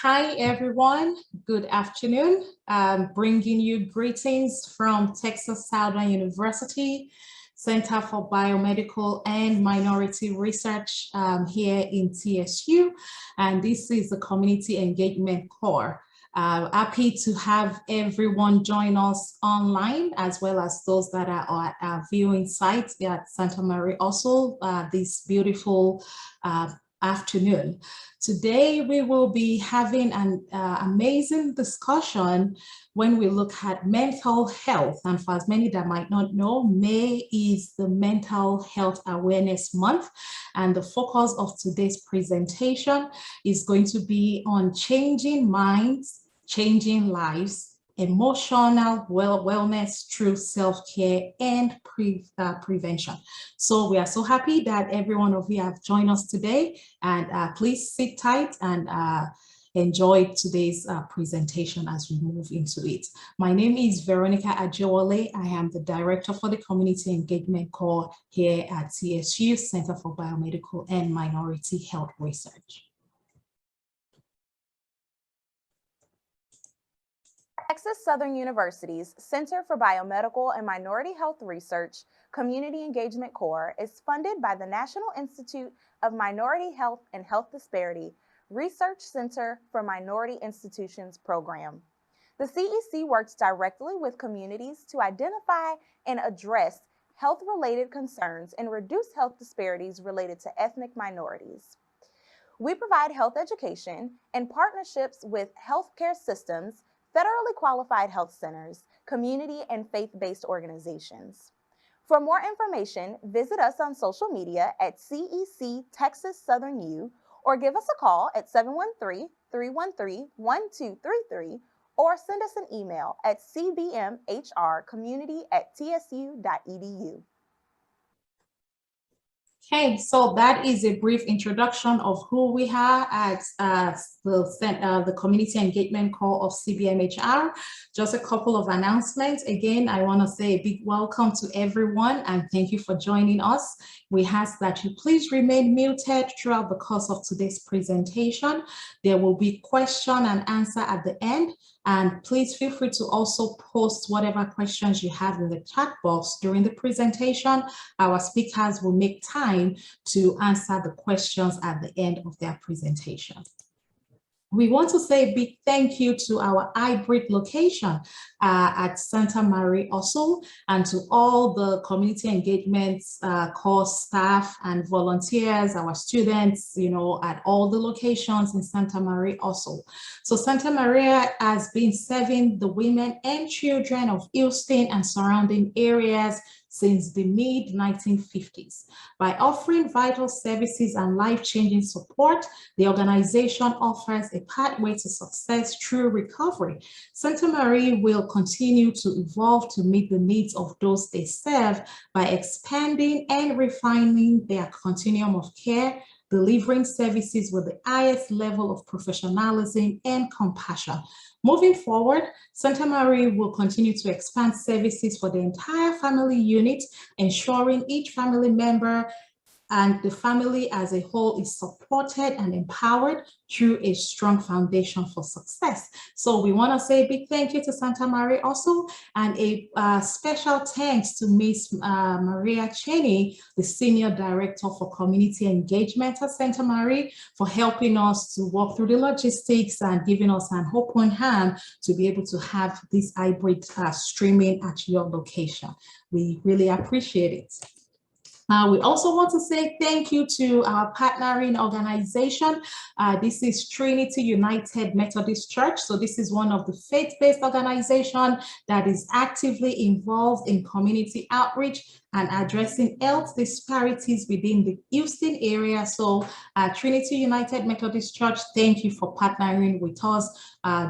Hi, everyone. Good afternoon. Bringing you greetings from Texas Southern University, Center for Biomedical and Minority Research here in TSU. And this is the Community Engagement Core. Happy to have everyone join us online, as well as those that are at our viewing site at Santa Maria also this beautiful afternoon. Today, we will be having an amazing discussion when we look at mental health. And for as many that might not know, May is the Mental Health Awareness Month. And the focus of today's presentation is going to be on changing minds, changing lives, emotional wellness through self-care and prevention. So we are so happy that every one of you have joined us today, and please sit tight and enjoy today's presentation as we move into it. My name is Veronica Ajewole. I am the Director for the Community Engagement Core here at TSU, Center for Biomedical and Minority Health Research. Texas Southern University's Center for Biomedical and Minority Health Research Community Engagement Core is funded by the National Institute of Minority Health and Health Disparity Research Center for Minority Institutions program. The CEC works directly with communities to identify and address health-related concerns and reduce health disparities related to ethnic minorities. We provide health education and partnerships with healthcare systems, federally qualified health centers, community and faith-based organizations. For more information, visit us on social media at CEC Texas Southern U, or give us a call at 713-313-1233, or send us an email at cbmhrcommunity@tsu.edu. Okay, so that is a brief introduction of who we are at the Community Engagement Core of CBMHR. Just a couple of announcements. Again, I want to say a big welcome to everyone and thank you for joining us. We ask that you please remain muted throughout the course of today's presentation. There will be question and answer at the end. And please feel free to also post whatever questions you have in the chat box during the presentation. Our speakers will make time to answer the questions at the end of their presentation. We want to say a big thank you to our hybrid location at Santa Maria also, and to all the community engagement course staff and volunteers, our students, at all the locations in Santa Maria also. So Santa Maria has been serving the women and children of Houston and surrounding areas since the mid-1950s. By offering vital services and life-changing support, the organization offers a pathway to success through recovery. Santa Maria will continue to evolve to meet the needs of those they serve by expanding and refining their continuum of care, delivering services with the highest level of professionalism and compassion. Moving forward, Santa Maria will continue to expand services for the entire family unit, ensuring each family member and the family as a whole is supported and empowered through a strong foundation for success. So we want to say a big thank you to Santa Maria also, and a special thanks to Miss Maria Cheney, the Senior Director for Community Engagement at Santa Maria, for helping us to walk through the logistics and giving us an open hand to be able to have this hybrid streaming at your location. We really appreciate it. We also want to say thank you to our partnering organization. This is Trinity United Methodist Church. So this is one of the faith-based organizations that is actively involved in community outreach and addressing health disparities within the Houston area. So Trinity United Methodist Church, thank you for partnering with us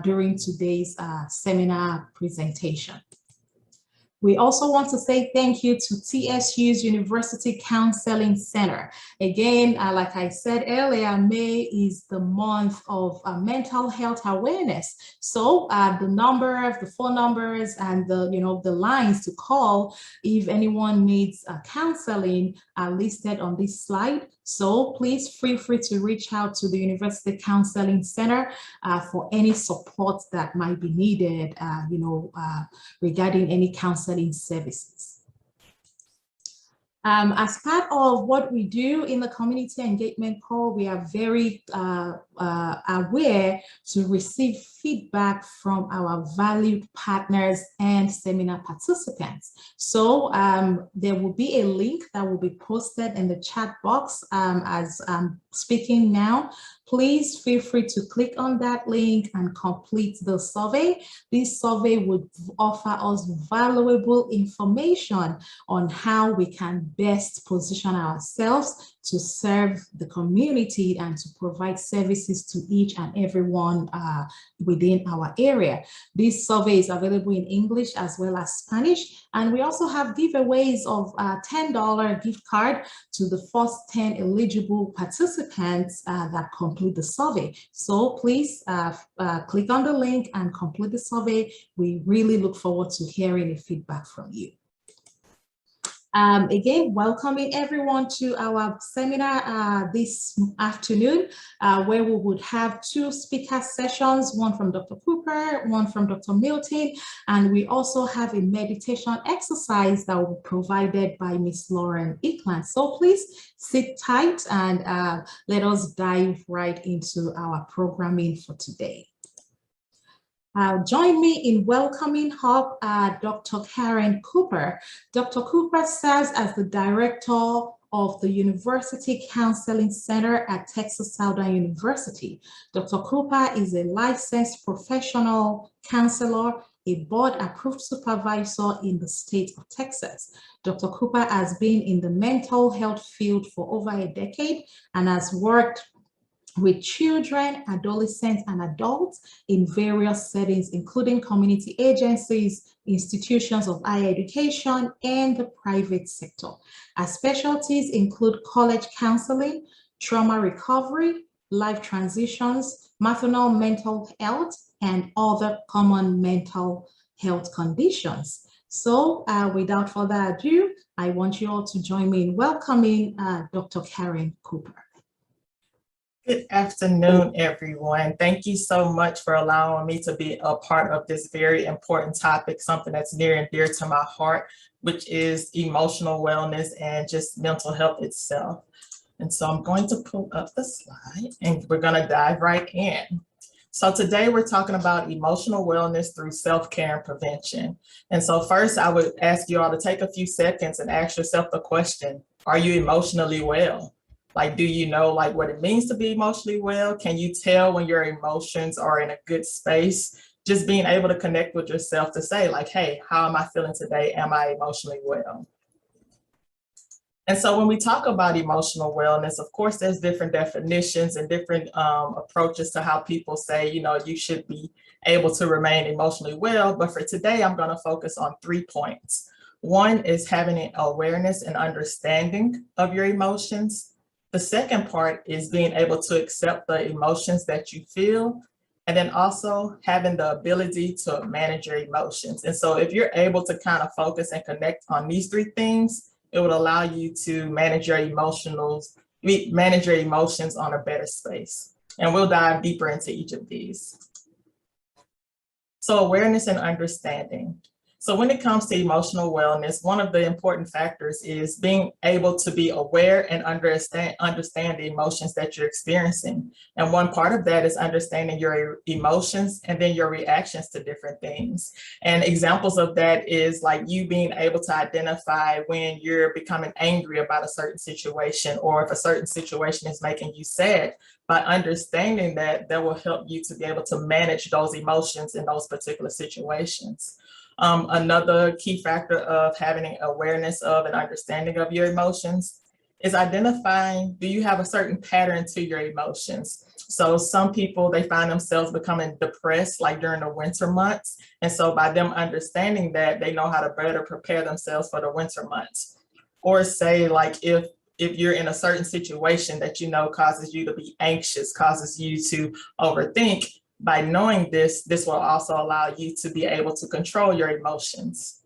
during today's seminar presentation. We also want to say thank you to TSU's University Counseling Center. Again, like I said earlier, May is the month of mental health awareness. So the phone numbers and the lines to call if anyone needs counseling are listed on this slide. So please feel free to reach out to the University Counseling Center for any support that might be needed, regarding any counseling services. As part of what we do in the community engagement call, we are very aware to receive feedback from our valued partners and seminar participants. So there will be a link that will be posted in the chat box as I'm speaking now. Please feel free to click on that link and complete the survey. This survey would offer us valuable information on how we can best position ourselves to serve the community and to provide services to each and everyone within our area. This survey is available in English as well as Spanish. And we also have giveaways of a $10 gift card to the first 10 eligible participants that complete the survey. So please click on the link and complete the survey. We really look forward to hearing the feedback from you. Again, welcoming everyone to our seminar this afternoon, where we would have two speaker sessions, one from Dr. Cooper, one from Dr. Milton, and we also have a meditation exercise that will be provided by Ms. Lauren Eklund. So please sit tight and let us dive right into our programming for today. Join me in welcoming up Dr. Caren Cooper. Dr. Cooper serves as the director of the University Counseling Center at Texas Southern University. Dr. Cooper is a licensed professional counselor, a board-approved supervisor in the state of Texas. Dr. Cooper has been in the mental health field for over a decade and has worked with children, adolescents, and adults in various settings, including community agencies, institutions of higher education, and the private sector. Our specialties include college counseling, trauma recovery, life transitions, maternal mental health, and other common mental health conditions. So without further ado, I want you all to join me in welcoming Dr. Caren Cooper. Good afternoon, everyone. Thank you so much for allowing me to be a part of this very important topic, something that's near and dear to my heart, which is emotional wellness and just mental health itself. And so I'm going to pull up the slide and we're going to dive right in. So today we're talking about emotional wellness through self-care and prevention. And so first I would ask you all to take a few seconds and ask yourself the question, are you emotionally well? Like, do you know like what it means to be emotionally well? Can you tell when your emotions are in a good space? Just being able to connect with yourself to say like, hey, how am I feeling today? Am I emotionally well? And so when we talk about emotional wellness, of course, there's different definitions and different approaches to how people say, you should be able to remain emotionally well. But for today, I'm going to focus on 3 points. One is having an awareness and understanding of your emotions. The second part is being able to accept the emotions that you feel, and then also having the ability to manage your emotions. And so if you're able to kind of focus and connect on these 3 things, it would allow you to manage your emotions on a better space. And we'll dive deeper into each of these. So awareness and understanding. So when it comes to emotional wellness, one of the important factors is being able to be aware and understand the emotions that you're experiencing. And one part of that is understanding your emotions and then your reactions to different things. And examples of that is like you being able to identify when you're becoming angry about a certain situation, or if a certain situation is making you sad. By understanding that, that will help you to be able to manage those emotions in those particular situations. Another key factor of having an awareness of and understanding of your emotions is identifying, do you have a certain pattern to your emotions? So some people, they find themselves becoming depressed like during the winter months. And so by them understanding that, they know how to better prepare themselves for the winter months. Or say like if you're in a certain situation that you know causes you to be anxious, causes you to overthink, by knowing this, this will also allow you to be able to control your emotions.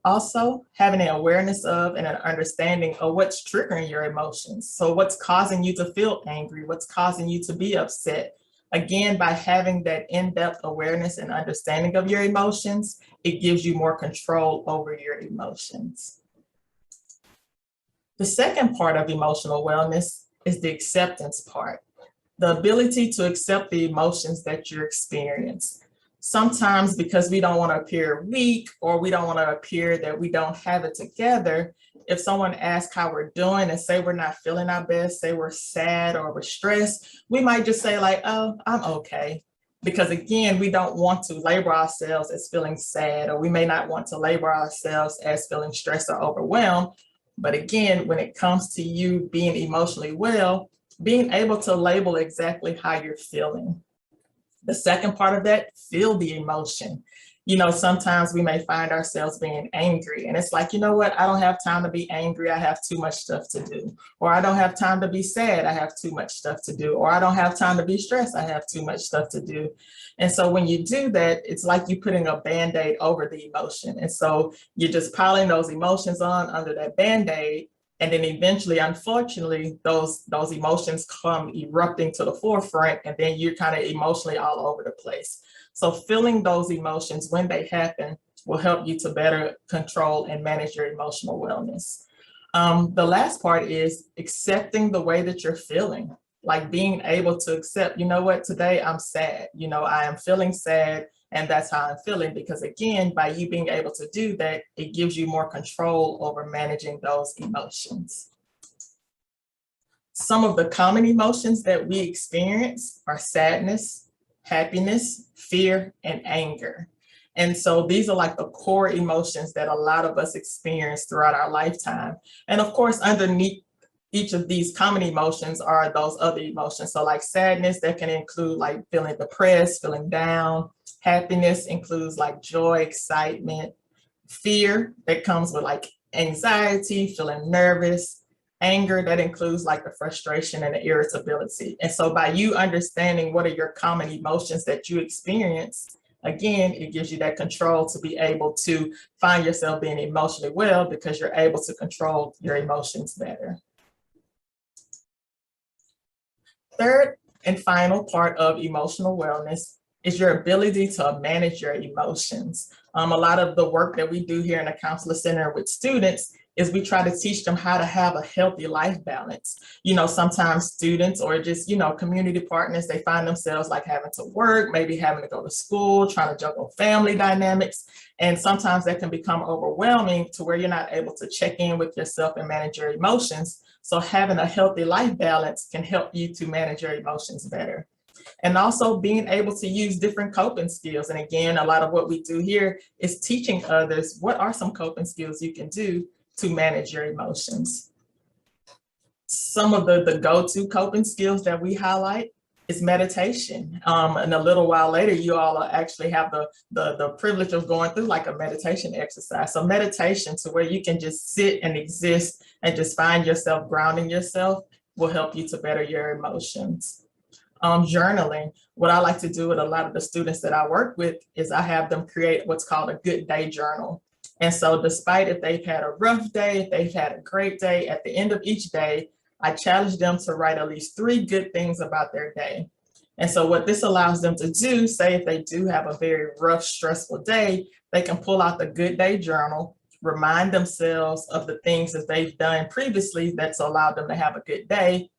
Also, having an awareness of and an understanding of what's triggering your emotions. So what's causing you to feel angry? What's causing you to be upset? Again, by having that in-depth awareness and understanding of your emotions, it gives you more control over your emotions. The second part of emotional wellness is the acceptance part. The ability to accept the emotions that you experience. Sometimes because we don't want to appear weak or we don't want to appear that we don't have it together, if someone asks how we're doing and say we're not feeling our best, say we're sad or we're stressed, we might just say like, oh, I'm okay. Because again, we don't want to label ourselves as feeling sad, or we may not want to label ourselves as feeling stressed or overwhelmed. But again, when it comes to you being emotionally well, being able to label exactly how you're feeling. The second part of that, feel the emotion. You know, sometimes we may find ourselves being angry and it's like, you know what, I don't have time to be angry. I have too much stuff to do. Or I don't have time to be sad. I have too much stuff to do. Or I don't have time to be stressed. I have too much stuff to do. And so when you do that, it's like you're putting a Band-Aid over the emotion. And so you're just piling those emotions on under that Band-Aid. And then eventually, unfortunately, those emotions come erupting to the forefront, and then you're kind of emotionally all over the place. So feeling those emotions when they happen will help you to better control and manage your emotional wellness. The last part is accepting the way that you're feeling, like being able to accept, you know what, today I'm sad, you know, I am feeling sad. And that's how I'm feeling, because again, by you being able to do that, it gives you more control over managing those emotions. Some of the common emotions that we experience are sadness, happiness, fear, and anger. And so these are like the core emotions that a lot of us experience throughout our lifetime. And of course, underneath each of these common emotions are those other emotions. So like sadness, that can include like feeling depressed, feeling down. Happiness includes like joy, excitement. Fear, that comes with like anxiety, feeling nervous. Anger, that includes like the frustration and the irritability. And so by you understanding what are your common emotions that you experience, again, it gives you that control to be able to find yourself being emotionally well, because you're able to control your emotions better. Third and final part of emotional wellness is your ability to manage your emotions. A lot of the work that we do here in the Counselor Center with students is we try to teach them how to have a healthy life balance. You know, sometimes students or just, you know, community partners, they find themselves like having to work, maybe having to go to school, trying to juggle family dynamics. And sometimes that can become overwhelming to where you're not able to check in with yourself and manage your emotions. So having a healthy life balance can help you to manage your emotions better. And also being able to use different coping skills. And again, a lot of what we do here is teaching others what are some coping skills you can do to manage your emotions. Some of the go-to coping skills that we highlight is meditation. And a little while later, you all actually have the privilege of going through like a meditation exercise. So meditation, to where you can just sit and exist and just find yourself grounding yourself, will help you to better your emotions. Journaling, what I like to do with a lot of the students that I work with is I have them create what's called a good day journal. And so despite if they've had a rough day, if they've had a great day, at the end of each day, I challenge them to write at least 3 good things about their day. And so what this allows them to do, say if they do have a very rough, stressful day, they can pull out the good day journal, remind themselves of the things that they've done previously that's allowed them to have a good day.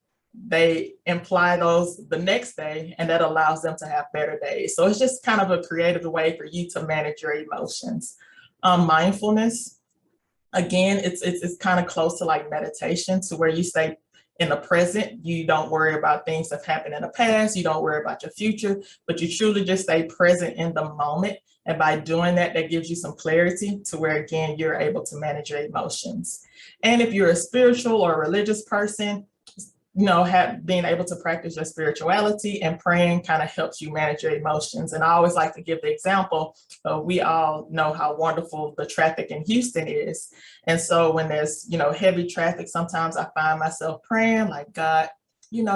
They imply those the next day, and that allows them to have better days. So it's just kind of a creative way for you to manage your emotions. Mindfulness, again, it's kind of close to like meditation, to where you stay in the present. You don't worry about things that happened in the past. You don't worry about your future, but you truly just stay present in the moment. And by doing that, that gives you some clarity to where, again, you're able to manage your emotions. And if you're a spiritual or a religious person, being able to practice your spirituality and praying kind of helps you manage your emotions. And I always like to give the example of, we all know how wonderful the traffic in Houston is. And so when there's, heavy traffic, sometimes I find myself praying like, God,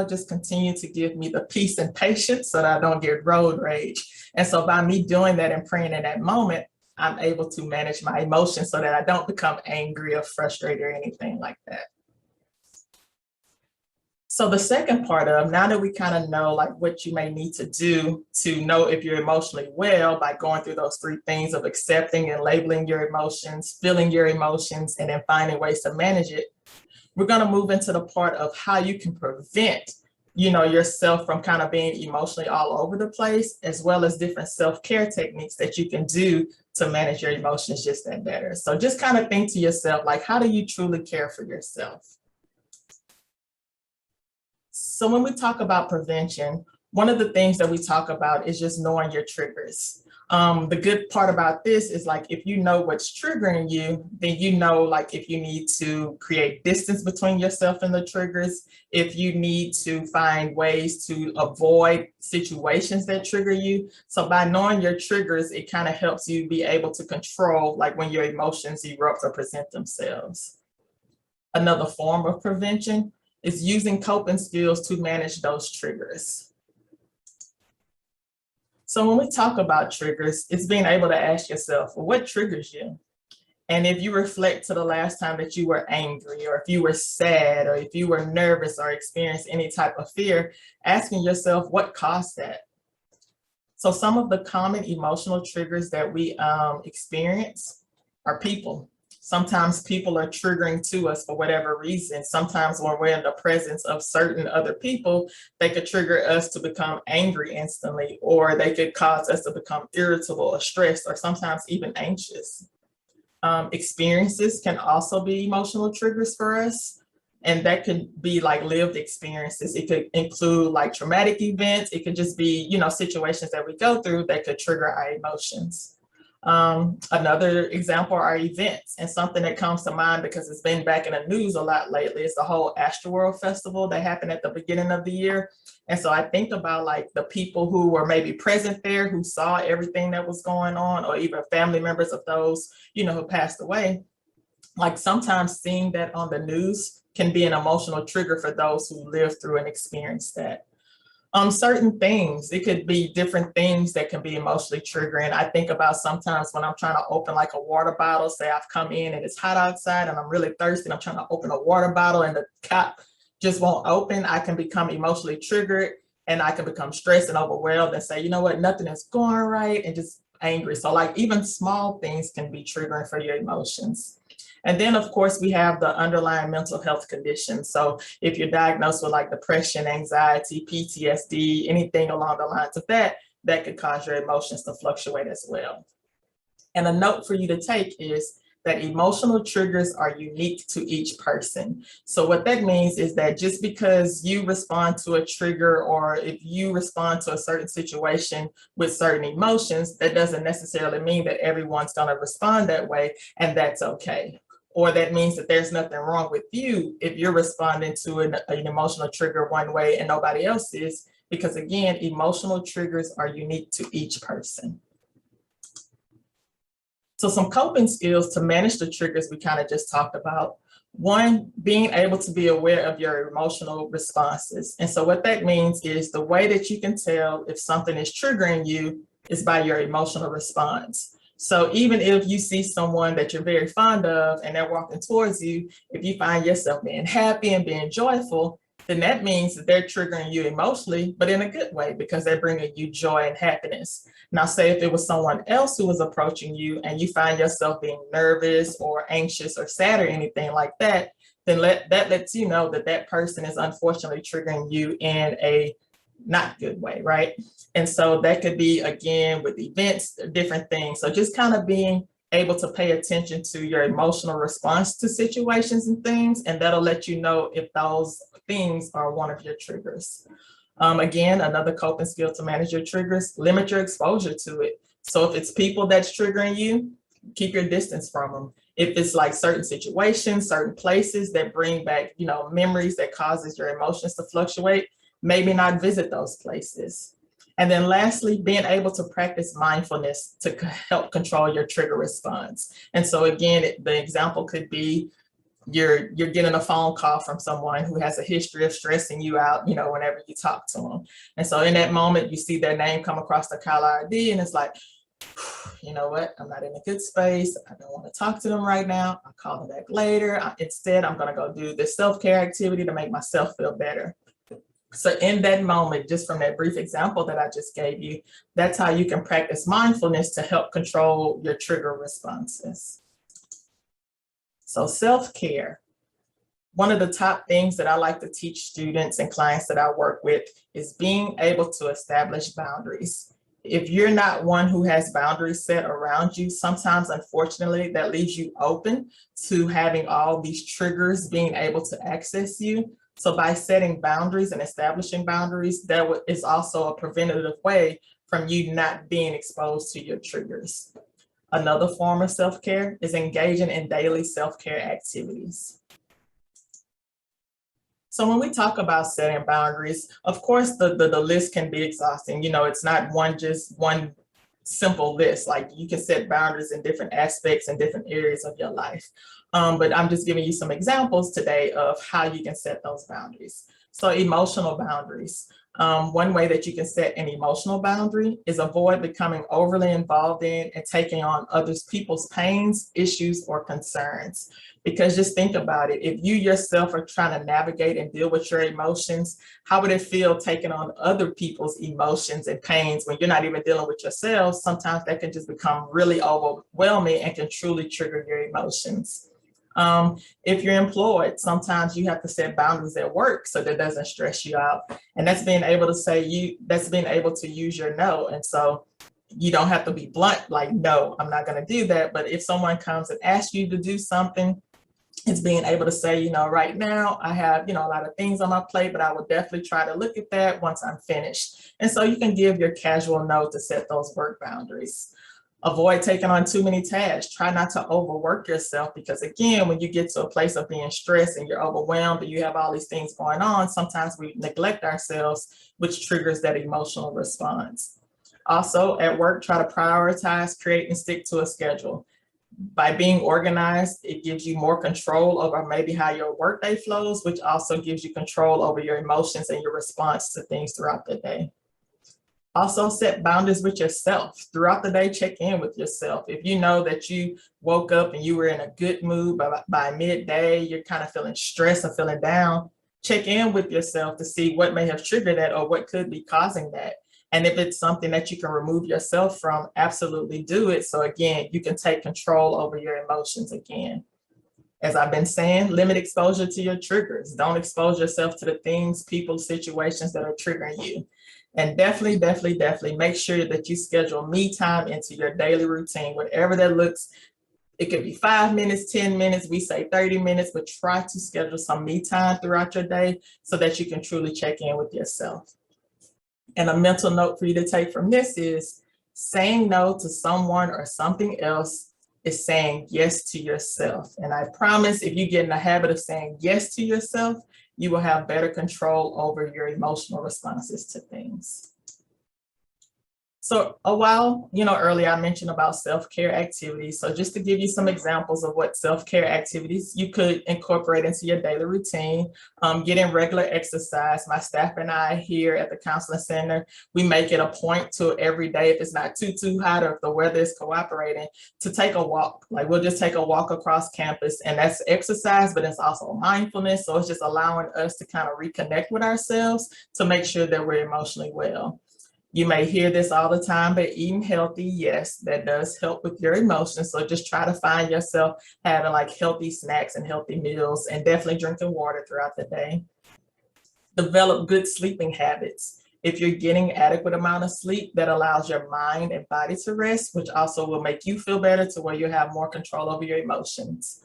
just continue to give me the peace and patience so that I don't get road rage. And so by me doing that and praying in that moment, I'm able to manage my emotions so that I don't become angry or frustrated or anything like that. So the second part of, now that we kind of know like what you may need to do to know if you're emotionally well, by going through those three things of accepting and labeling your emotions, feeling your emotions, and then finding ways to manage it, we're going to move into the part of how you can prevent, yourself from kind of being emotionally all over the place, as well as different self-care techniques that you can do to manage your emotions just that better. So just kind of think to yourself, like, how do you truly care for yourself? So when we talk about prevention, one of the things that we talk about is just knowing your triggers. The good part about this is, like, if you know what's triggering you, then like, if you need to create distance between yourself and the triggers, if you need to find ways to avoid situations that trigger you. So by knowing your triggers, it kind of helps you be able to control, like, when your emotions erupt or present themselves. Another form of prevention is using coping skills to manage those triggers. So when we talk about triggers, it's being able to ask yourself, well, what triggers you? And if you reflect to the last time that you were angry, or if you were sad, or if you were nervous or experienced any type of fear, asking yourself what caused that. So some of the common emotional triggers that we experience are people. Sometimes people are triggering to us for whatever reason. Sometimes when we're in the presence of certain other people, they could trigger us to become angry instantly, or they could cause us to become irritable or stressed, or sometimes even anxious. Experiences can also be emotional triggers for us. And that could be like lived experiences. It could include like traumatic events. It could just be, situations that we go through that could trigger our emotions. Another example are events, and something that comes to mind because it's been back in the news a lot lately is the whole Astroworld Festival that happened at the beginning of the year. And so I think about like the people who were maybe present there, who saw everything that was going on, or even family members of those, who passed away. Like sometimes seeing that on the news can be an emotional trigger for those who lived through and experienced that. Certain things, it could be different things that can be emotionally triggering. I think about sometimes when I'm trying to open like a water bottle, say I've come in and it's hot outside and I'm really thirsty and I'm trying to open a water bottle and the cap just won't open, I can become emotionally triggered and I can become stressed and overwhelmed and say, you know what, nothing is going right, and just angry. So like even small things can be triggering for your emotions. And then, of course, we have the underlying mental health conditions. So if you're diagnosed with like depression, anxiety, PTSD, anything along the lines of that, that could cause your emotions to fluctuate as well. And a note for you to take is that emotional triggers are unique to each person. So what that means is that just because you respond to a trigger, or if you respond to a certain situation with certain emotions, that doesn't necessarily mean that everyone's going to respond that way, and that's okay. Or that means that there's nothing wrong with you if you're responding to an emotional trigger one way and nobody else is, because again, emotional triggers are unique to each person. So some coping skills to manage the triggers we kind of just talked about. One, being able to be aware of your emotional responses. And so what that means is the way that you can tell if something is triggering you is by your emotional response. So even if you see someone that you're very fond of and they're walking towards you, if you find yourself being happy and being joyful, then that means that they're triggering you emotionally, but in a good way, because they're bringing you joy and happiness. Now, say if it was someone else who was approaching you and you find yourself being nervous or anxious or sad or anything like that, then that lets you know that that person is unfortunately triggering you in a not good way, right? And so that could be, again, with events, different things. So just kind of being able to pay attention to your emotional response to situations and things, and that'll let you know if those things are one of your triggers. Again, another coping skill to manage your triggers, limit your exposure to it. So if it's people that's triggering you, keep your distance from them. If it's like certain situations, certain places that bring back, memories that causes your emotions to fluctuate, maybe not visit those places. And then lastly, being able to practice mindfulness to help control your trigger response. And so again, the example could be you're getting a phone call from someone who has a history of stressing you out, whenever you talk to them. And so in that moment, you see their name come across the caller ID and it's like, you know what, I'm not in a good space. I don't want to talk to them right now. I'll call them back later. Instead, I'm going to go do this self-care activity to make myself feel better. So in that moment, just from that brief example that I just gave you, that's how you can practice mindfulness to help control your trigger responses. So self-care. One of the top things that I like to teach students and clients that I work with is being able to establish boundaries. If you're not one who has boundaries set around you, sometimes, unfortunately, that leaves you open to having all these triggers being able to access you. So by setting boundaries and establishing boundaries, that is also a preventative way from you not being exposed to your triggers. Another form of self-care is engaging in daily self-care activities. So when we talk about setting boundaries, of course, the list can be exhausting. It's not just one simple list. Like you can set boundaries in different aspects and different areas of your life. But I'm just giving you some examples today of how you can set those boundaries. So emotional boundaries. One way that you can set an emotional boundary is avoid becoming overly involved in and taking on others people's pains, issues, or concerns. Because just think about it, if you yourself are trying to navigate and deal with your emotions, how would it feel taking on other people's emotions and pains when you're not even dealing with yourself? Sometimes that can just become really overwhelming and can truly trigger your emotions. If you're employed, sometimes you have to set boundaries at work so that doesn't stress you out. And that's being able to that's being able to use your no. And so you don't have to be blunt, like, no, I'm not going to do that. But if someone comes and asks you to do something, it's being able to say, right now I have, a lot of things on my plate, but I will definitely try to look at that once I'm finished. And so you can give your casual no to set those work boundaries. Avoid taking on too many tasks. Try not to overwork yourself, because again, when you get to a place of being stressed and you're overwhelmed and you have all these things going on, sometimes we neglect ourselves, which triggers that emotional response. Also at work, try to prioritize, create, and stick to a schedule. By being organized, it gives you more control over maybe how your workday flows, which also gives you control over your emotions and your response to things throughout the day. Also set boundaries with yourself. Throughout the day, check in with yourself. If you know that you woke up and you were in a good mood, by midday, you're kind of feeling stressed or feeling down, check in with yourself to see what may have triggered that or what could be causing that. And if it's something that you can remove yourself from, absolutely do it. So again, you can take control over your emotions again. As I've been saying, limit exposure to your triggers. Don't expose yourself to the things, people, situations that are triggering you. And definitely make sure that you schedule me time into your daily routine, whatever that looks. It could be 5 minutes, 10 minutes, we say 30 minutes, but try to schedule some me time throughout your day so that you can truly check in with yourself. And a mental note for you to take from this is saying no to someone or something else is saying yes to yourself. And I promise if you get in the habit of saying yes to yourself, you will have better control over your emotional responses to things. So a while, earlier I mentioned about self-care activities. So just to give you some examples of what self-care activities you could incorporate into your daily routine, getting regular exercise. My staff and I here at the Counseling Center, we make it a point to every day, if it's not too hot or if the weather is cooperating, to take a walk. Like we'll just take a walk across campus, and that's exercise, but it's also mindfulness. So it's just allowing us to kind of reconnect with ourselves to make sure that we're emotionally well. You may hear this all the time, but eating healthy, yes, that does help with your emotions. So just try to find yourself having like healthy snacks and healthy meals, and definitely drinking water throughout the day. Develop good sleeping habits. If you're getting adequate amount of sleep, that allows your mind and body to rest, which also will make you feel better to where you have more control over your emotions.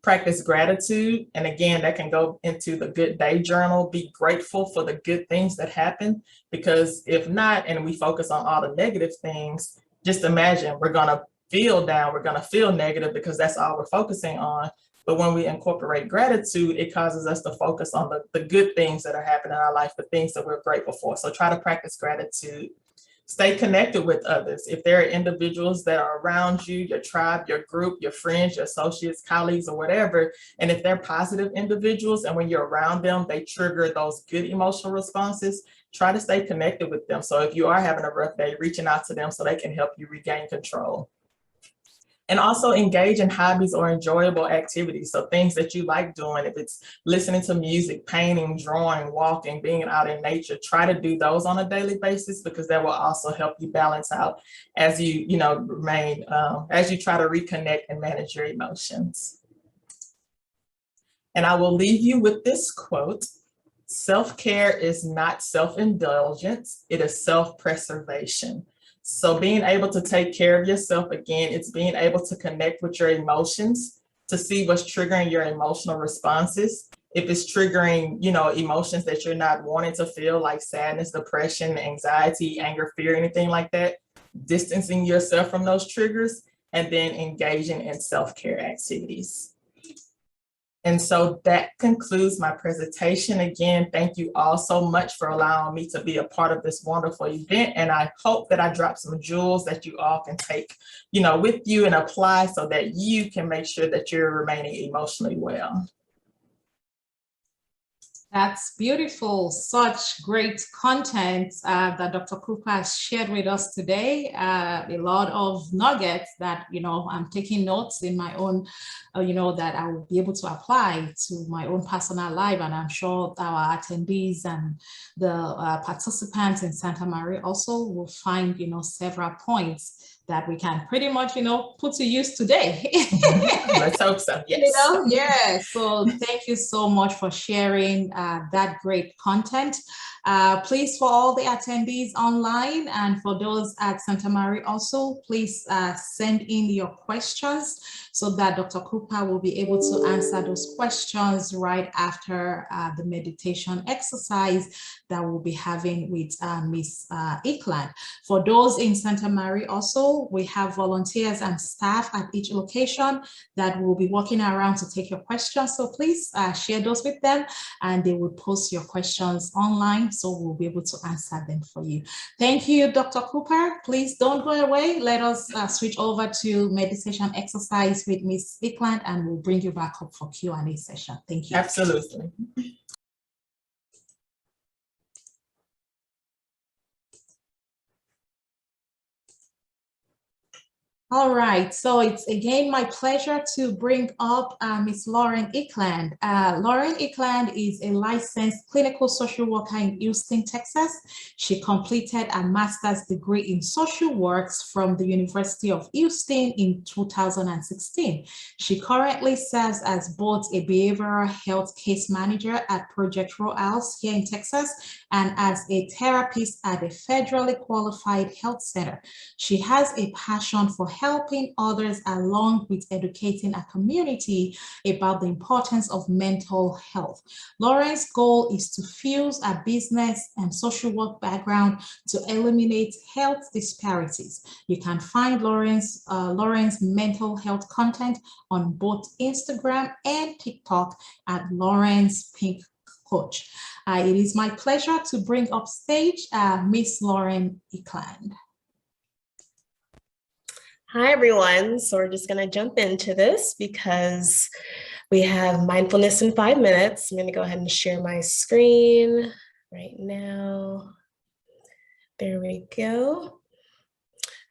Practice gratitude. And again, that can go into the good day journal. Be grateful for the good things that happen, because if not, and we focus on all the negative things, just imagine we're going to feel down, we're going to feel negative because that's all we're focusing on. But when we incorporate gratitude, it causes us to focus on the good things that are happening in our life, the things that we're grateful for. So try to practice gratitude. Stay connected with others. If there are individuals that are around you, your tribe, your group, your friends, your associates, colleagues, or whatever, and if they're positive individuals and when you're around them, they trigger those good emotional responses, try to stay connected with them. So if you are having a rough day, reaching out to them so they can help you regain control. And also engage in hobbies or enjoyable activities. So things that you like doing, if it's listening to music, painting, drawing, walking, being out in nature, try to do those on a daily basis, because that will also help you balance out as you remain, as you try to reconnect and manage your emotions. And I will leave you with this quote: self-care is not self-indulgence, it is self-preservation. So being able to take care of yourself, again, it's being able to connect with your emotions, to see what's triggering your emotional responses. If it's triggering, emotions that you're not wanting to feel, like sadness, depression, anxiety, anger, fear, anything like that, distancing yourself from those triggers, and then engaging in self-care activities. And so that concludes my presentation. Again, thank you all so much for allowing me to be a part of this wonderful event. And I hope that I dropped some jewels that you all can take, with you and apply so that you can make sure that you're remaining emotionally well. That's beautiful. Such great content that Dr. Cooper has shared with us today. A lot of nuggets that, I'm taking notes in my own, that I will be able to apply to my own personal life. And I'm sure our attendees and the participants in Santa Maria also will find, several points that we can pretty much, put to use today. Let's hope so, yes. Yeah, so thank you so much for sharing that great content. Please, for all the attendees online and for those at Santa Maria also, please send in your questions so that Dr. Cooper will be able to answer those questions right after the meditation exercise that we'll be having with Ms. Eklund. For those in Santa Maria also, we have volunteers and staff at each location that will be walking around to take your questions. So please share those with them and they will post your questions online, so we'll be able to answer them for you. Thank you, Dr. Cooper. Please don't go away. Let us switch over to meditation exercise with Ms. Eklund and we'll bring you back up for Q&A session. Thank you. Absolutely. All right, so it's again my pleasure to bring up Ms. Caren Eklund. Caren Eklund is a licensed clinical social worker in Houston, Texas. She completed a master's degree in social works from the University of Houston in 2016. She currently serves as both a behavioral health case manager at Project Row House here in Texas and as a therapist at a federally qualified health center. She has a passion for helping others along with educating a community about the importance of mental health. Caren's goal is to fuse a business and social work background to eliminate health disparities. You can find Caren's mental health content on both Instagram and TikTok at Caren's Pink Coach. It is my pleasure to bring up stage Miss Caren Eklund. Hi, everyone. So we're just going to jump into this because we have mindfulness in 5 minutes. I'm going to go ahead and share my screen right now. There we go.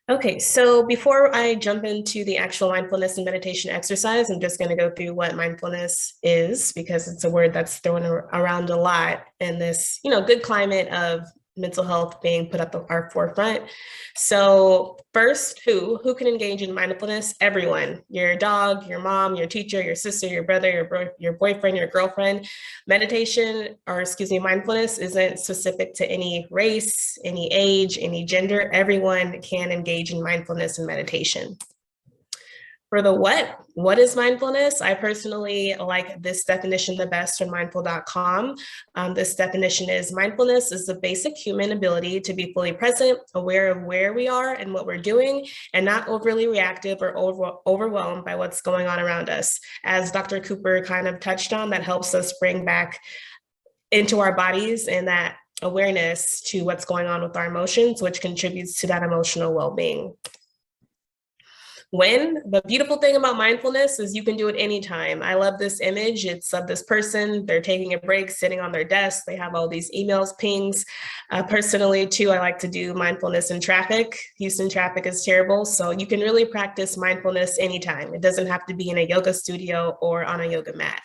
Okay, so before I jump into the actual mindfulness and meditation exercise, I'm just going to go through what mindfulness is, because it's a word that's thrown around a lot in this, good climate of mental health being put at our forefront. So first, who can engage in mindfulness? Everyone, your dog, your mom, your teacher, your sister, your brother, your boyfriend, your girlfriend. Mindfulness isn't specific to any race, any age, any gender. Everyone can engage in mindfulness and meditation. For the what is mindfulness? I personally like this definition the best from mindful.com. This definition is: mindfulness is the basic human ability to be fully present, aware of where we are and what we're doing, and not overly reactive or overwhelmed by what's going on around us. As Dr. Cooper kind of touched on, that helps us bring back into our bodies and that awareness to what's going on with our emotions, which contributes to that emotional well-being. The beautiful thing about mindfulness is you can do it anytime. I love this image. It's of this person. They're taking a break, sitting on their desk. They have all these emails, pings. Personally, too, I like to do mindfulness in traffic. Houston traffic is terrible. So you can really practice mindfulness anytime. It doesn't have to be in a yoga studio or on a yoga mat.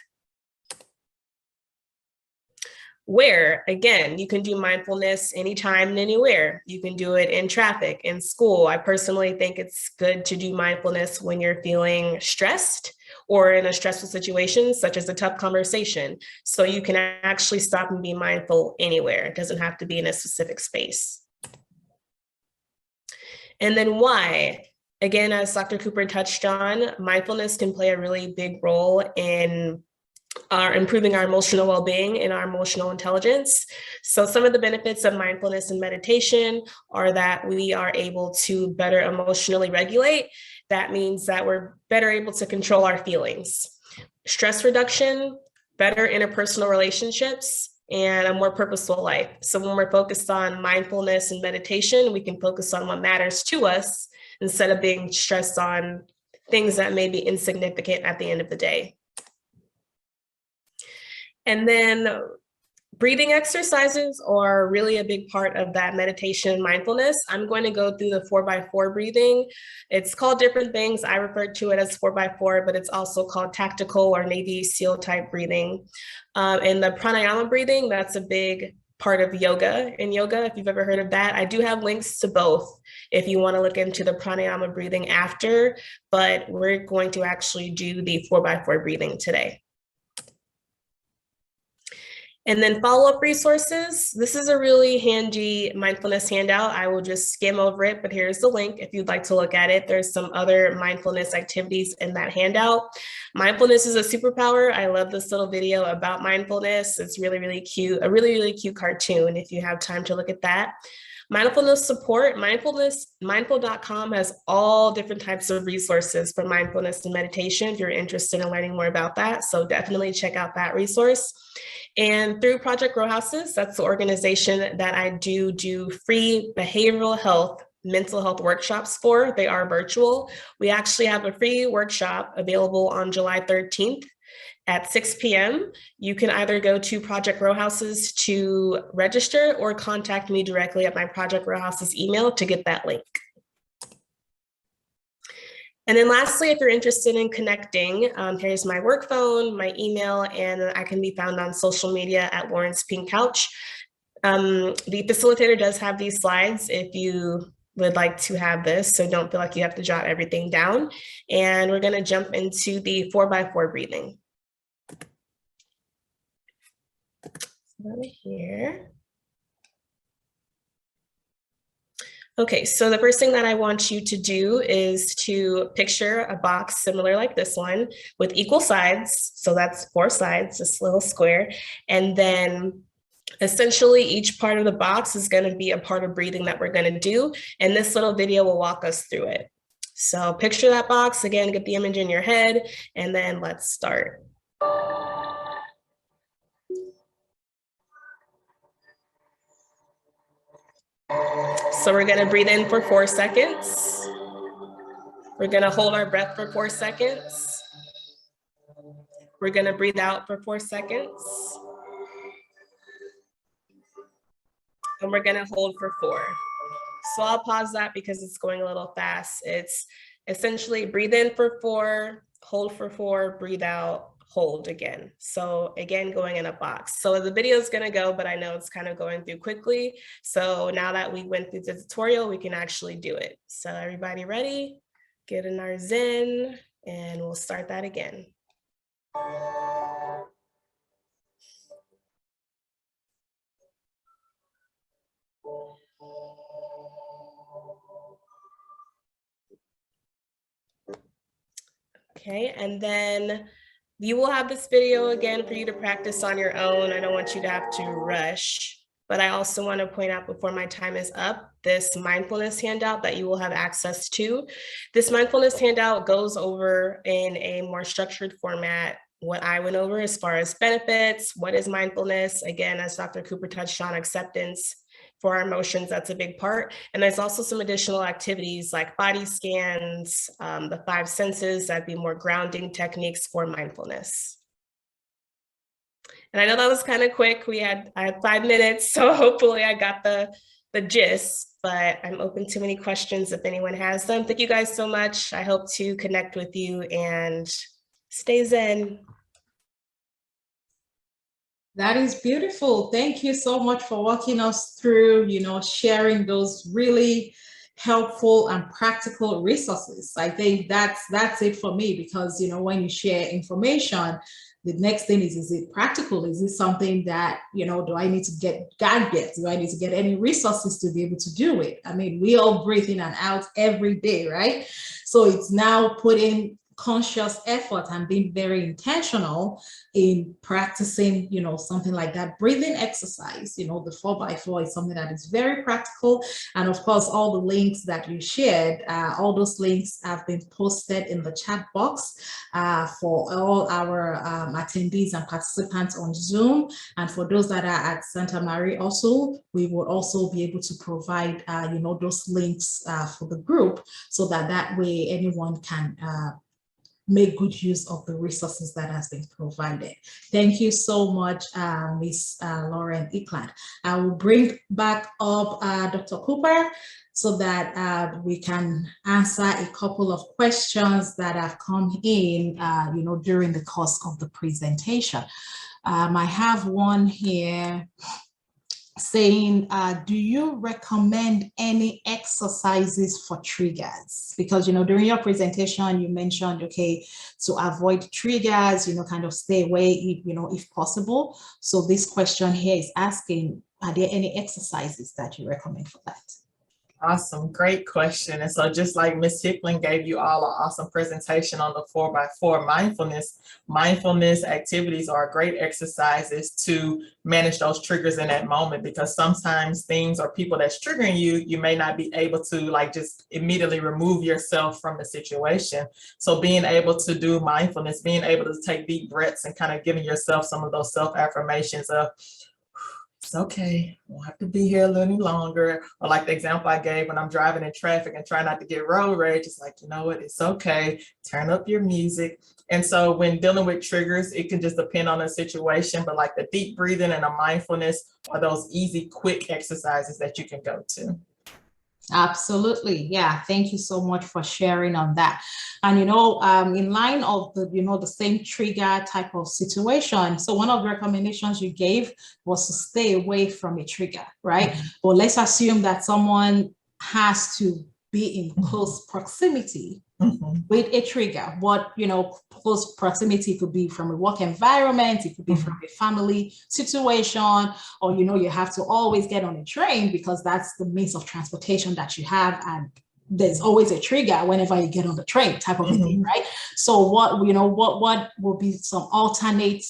Again, you can do mindfulness anytime and anywhere. You can do it in traffic, in school. I personally think it's good to do mindfulness when you're feeling stressed or in a stressful situation, such as a tough conversation. So you can actually stop and be mindful anywhere. It doesn't have to be in a specific space. And then why? Again, as Dr. Cooper touched on, mindfulness can play a really big role in improving our emotional well-being and our emotional intelligence. So some of the benefits of mindfulness and meditation are that we are able to better emotionally regulate. That means that we're better able to control our feelings. Stress reduction, better interpersonal relationships, and a more purposeful life. So when we're focused on mindfulness and meditation, we can focus on what matters to us instead of being stressed on things that may be insignificant at the end of the day. And then breathing exercises are really a big part of that meditation and mindfulness. I'm going to go through the 4x4 breathing. It's called different things. I refer to it as 4x4, but it's also called tactical or Navy SEAL type breathing. And the pranayama breathing, that's a big part of yoga. In yoga, if you've ever heard of that, I do have links to both if you want to look into the pranayama breathing after, but we're going to actually do the 4x4 breathing today. And then follow-up resources. This is a really handy mindfulness handout. I will just skim over it, but here's the link if you'd like to look at it. There's some other mindfulness activities in that handout. Mindfulness is a superpower. I love this little video about mindfulness. It's really, really cute, a really, really cute cartoon if you have time to look at that. Mindfulness support, mindful.com has all different types of resources for mindfulness and meditation if you're interested in learning more about that. So definitely check out that resource. And through Project Grow Houses, that's the organization that I do free behavioral health, mental health workshops for. They are virtual. We actually have a free workshop available on July 13th. At 6 p.m., you can either go to Project Grow Houses to register or contact me directly at my Project Grow Houses email to get that link. And then lastly, if you're interested in connecting, here's my work phone, my email, and I can be found on social media at Lawrence Pink Couch. The facilitator does have these slides if you would like to have this, so don't feel like you have to jot everything down. And we're gonna jump into the 4x4 breathing. Over here. Okay, so the first thing that I want you to do is to picture a box similar like this one with equal sides. So that's 4 sides, this little square. And then essentially each part of the box is going to be a part of breathing that we're going to do. And this little video will walk us through it. So picture that box, again, get the image in your head, and then let's start. So we're going to breathe in for 4 seconds. We're going to hold our breath for 4 seconds. We're going to breathe out for 4 seconds. And we're going to hold for 4. So I'll pause that because it's going a little fast. It's essentially breathe in for 4, hold for 4, breathe out hold again. So again, going in a box. So the video is going to go, but I know it's kind of going through quickly. So now that we went through the tutorial, we can actually do it. So everybody ready? Get in our Zen and we'll start that again. Okay, and then you will have this video again for you to practice on your own. I don't want you to have to rush, but I also want to point out before my time is up, this mindfulness handout that you will have access to. This mindfulness handout goes over in a more structured format what I went over as far as benefits, what is mindfulness, again, as Dr. Cooper touched on, acceptance for our emotions, that's a big part. And there's also some additional activities like body scans, the 5 senses, that'd be more grounding techniques for mindfulness. And I know that was kind of quick. I had 5 minutes, so hopefully I got the gist, but I'm open to any questions if anyone has them. Thank you guys so much. I hope to connect with you and stay Zen. That is beautiful. Thank you so much for walking us through, sharing those really helpful and practical resources. I think that's it for me, because, when you share information, the next thing is it practical? Is it something that, do I need to get gadgets? Do I need to get any resources to be able to do it? I mean, we all breathe in and out every day, right? So it's now putting conscious effort and being very intentional in practicing, something like that breathing exercise. The 4x4 is something that is very practical. And of course, all the links that you shared, all those links have been posted in the chat box for all our attendees and participants on Zoom. And for those that are at Santa Maria also, we will also be able to provide, those links for the group, so that way anyone can make good use of the resources that has been provided. Thank you so much, Ms. Lauren Eklund. I will bring back up Dr. Cooper so that we can answer a couple of questions that have come in, during the course of the presentation. I have one here saying, do you recommend any exercises for triggers? Because, during your presentation, you mentioned, okay, to avoid triggers, kind of stay away, if possible. So this question here is asking, are there any exercises that you recommend for that? Awesome, great question. And so just like Ms. Hickling gave you all an awesome presentation on the 4x4 mindfulness activities are great exercises to manage those triggers in that moment, because sometimes things or people that's triggering you, you may not be able to just immediately remove yourself from the situation. So being able to do mindfulness, being able to take deep breaths and kind of giving yourself some of those self-affirmations of, it's okay, I won't have to be here a little longer. Or like the example I gave when I'm driving in traffic and try not to get road rage, it's like, you know what, it's okay, turn up your music. And so when dealing with triggers, it can just depend on the situation, but like the deep breathing and the mindfulness are those easy, quick exercises that you can go to. Absolutely. Yeah. Thank you so much for sharing on that. And, in line of the, the same trigger type of situation. So one of the recommendations you gave was to stay away from a trigger, right? Mm-hmm. But let's assume that someone has to be in close proximity with a trigger. What, close proximity could be from a work environment, it could be from a family situation, or, you have to always get on a train because that's the means of transportation that you have. And there's always a trigger whenever you get on the train type of thing, right? So what will be some alternate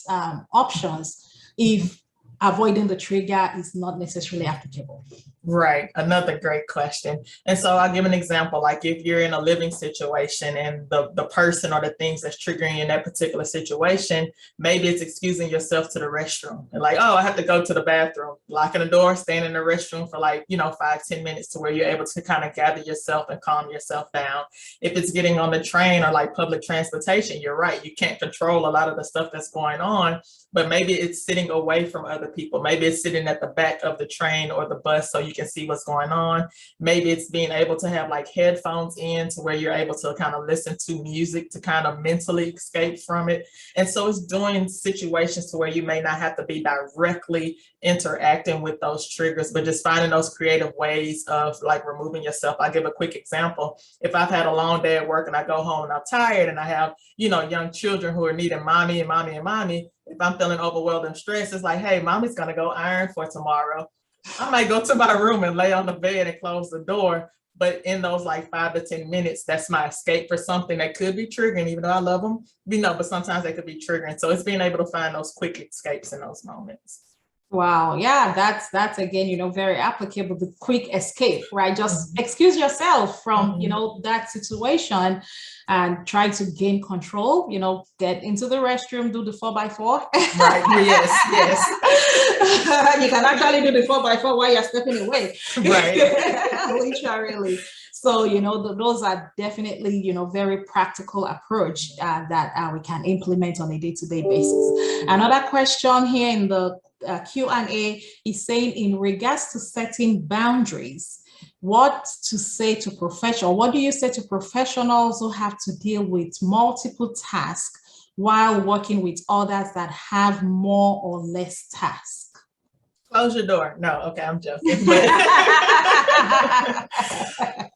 options if avoiding the trigger is not necessarily applicable? Right, another great question. And so I'll give an example, like if you're in a living situation and the person or the things that's triggering you in that particular situation, maybe it's excusing yourself to the restroom and like, oh, I have to go to the bathroom, locking the door, staying in the restroom for 5-10 minutes to where you're able to kind of gather yourself and calm yourself down. If it's getting on the train or like public transportation, you're right, you can't control a lot of the stuff that's going on, but maybe it's sitting away from other people. Maybe it's sitting at the back of the train or the bus so you you can see what's going on. Maybe it's being able to have like headphones in to where you're able to kind of listen to music to kind of mentally escape from it. And so it's doing situations to where you may not have to be directly interacting with those triggers, but just finding those creative ways of like removing yourself. I'll give a quick example. If I've had a long day at work and I go home and I'm tired and I have, you know, young children who are needing mommy and mommy and mommy, if I'm feeling overwhelmed and stressed, it's like, hey, mommy's gonna go iron for tomorrow. I might go to my room and lay on the bed and close the door. But in those like 5 to 10 minutes, that's my escape for something that could be triggering, even though I love them, you know, but sometimes they could be triggering. So it's being able to find those quick escapes in those moments. Wow. Yeah, that's again, you know, very applicable, the quick escape, right? Just excuse yourself from, you know, that situation and try to gain control, you know, get into the restroom, do the 4x4. Right. Yes. Yes. You can actually do the 4x4 while you're stepping away. Right. Literally. So, you know, those are definitely, you know, very practical approach that we can implement on a day-to-day basis. Another question here in the Q&A is saying, in regards to setting boundaries, what to say to professionals? What do you say to professionals who have to deal with multiple tasks while working with others that have more or less tasks? Close your door. No, okay, I'm joking.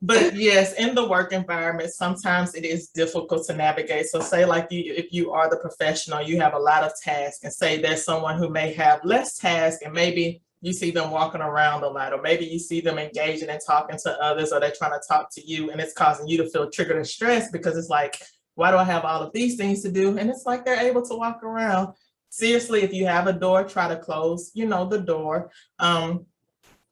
But yes, in the work environment, sometimes it is difficult to navigate. So say like if you are the professional, you have a lot of tasks, and say there's someone who may have less tasks, and maybe you see them walking around a lot, or maybe you see them engaging and talking to others, or they're trying to talk to you, and it's causing you to feel triggered and stressed because it's like, why do I have all of these things to do? And it's like they're able to walk around. Seriously, if you have a door, try to close, you know, the door.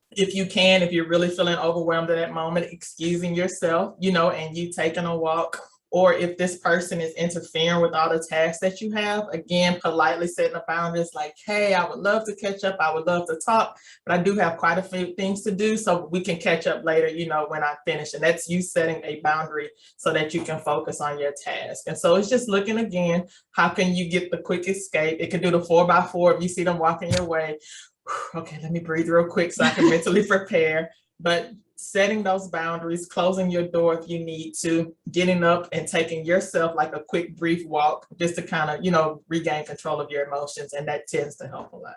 If you can, if you're really feeling overwhelmed at that moment, excusing yourself, you know, and you taking a walk. Or if this person is interfering with all the tasks that you have, again, politely setting a boundaries like, hey, I would love to catch up. I would love to talk, but I do have quite a few things to do. So we can catch up later, you know, when I finish. And that's you setting a boundary so that you can focus on your task. And so it's just looking again, how can you get the quick escape? It could do the 4x4 if you see them walking your way. Okay, let me breathe real quick so I can mentally prepare. But setting those boundaries, closing your door if you need to, getting up and taking yourself like a quick brief walk just to kind of, you know, regain control of your emotions. And that tends to help a lot.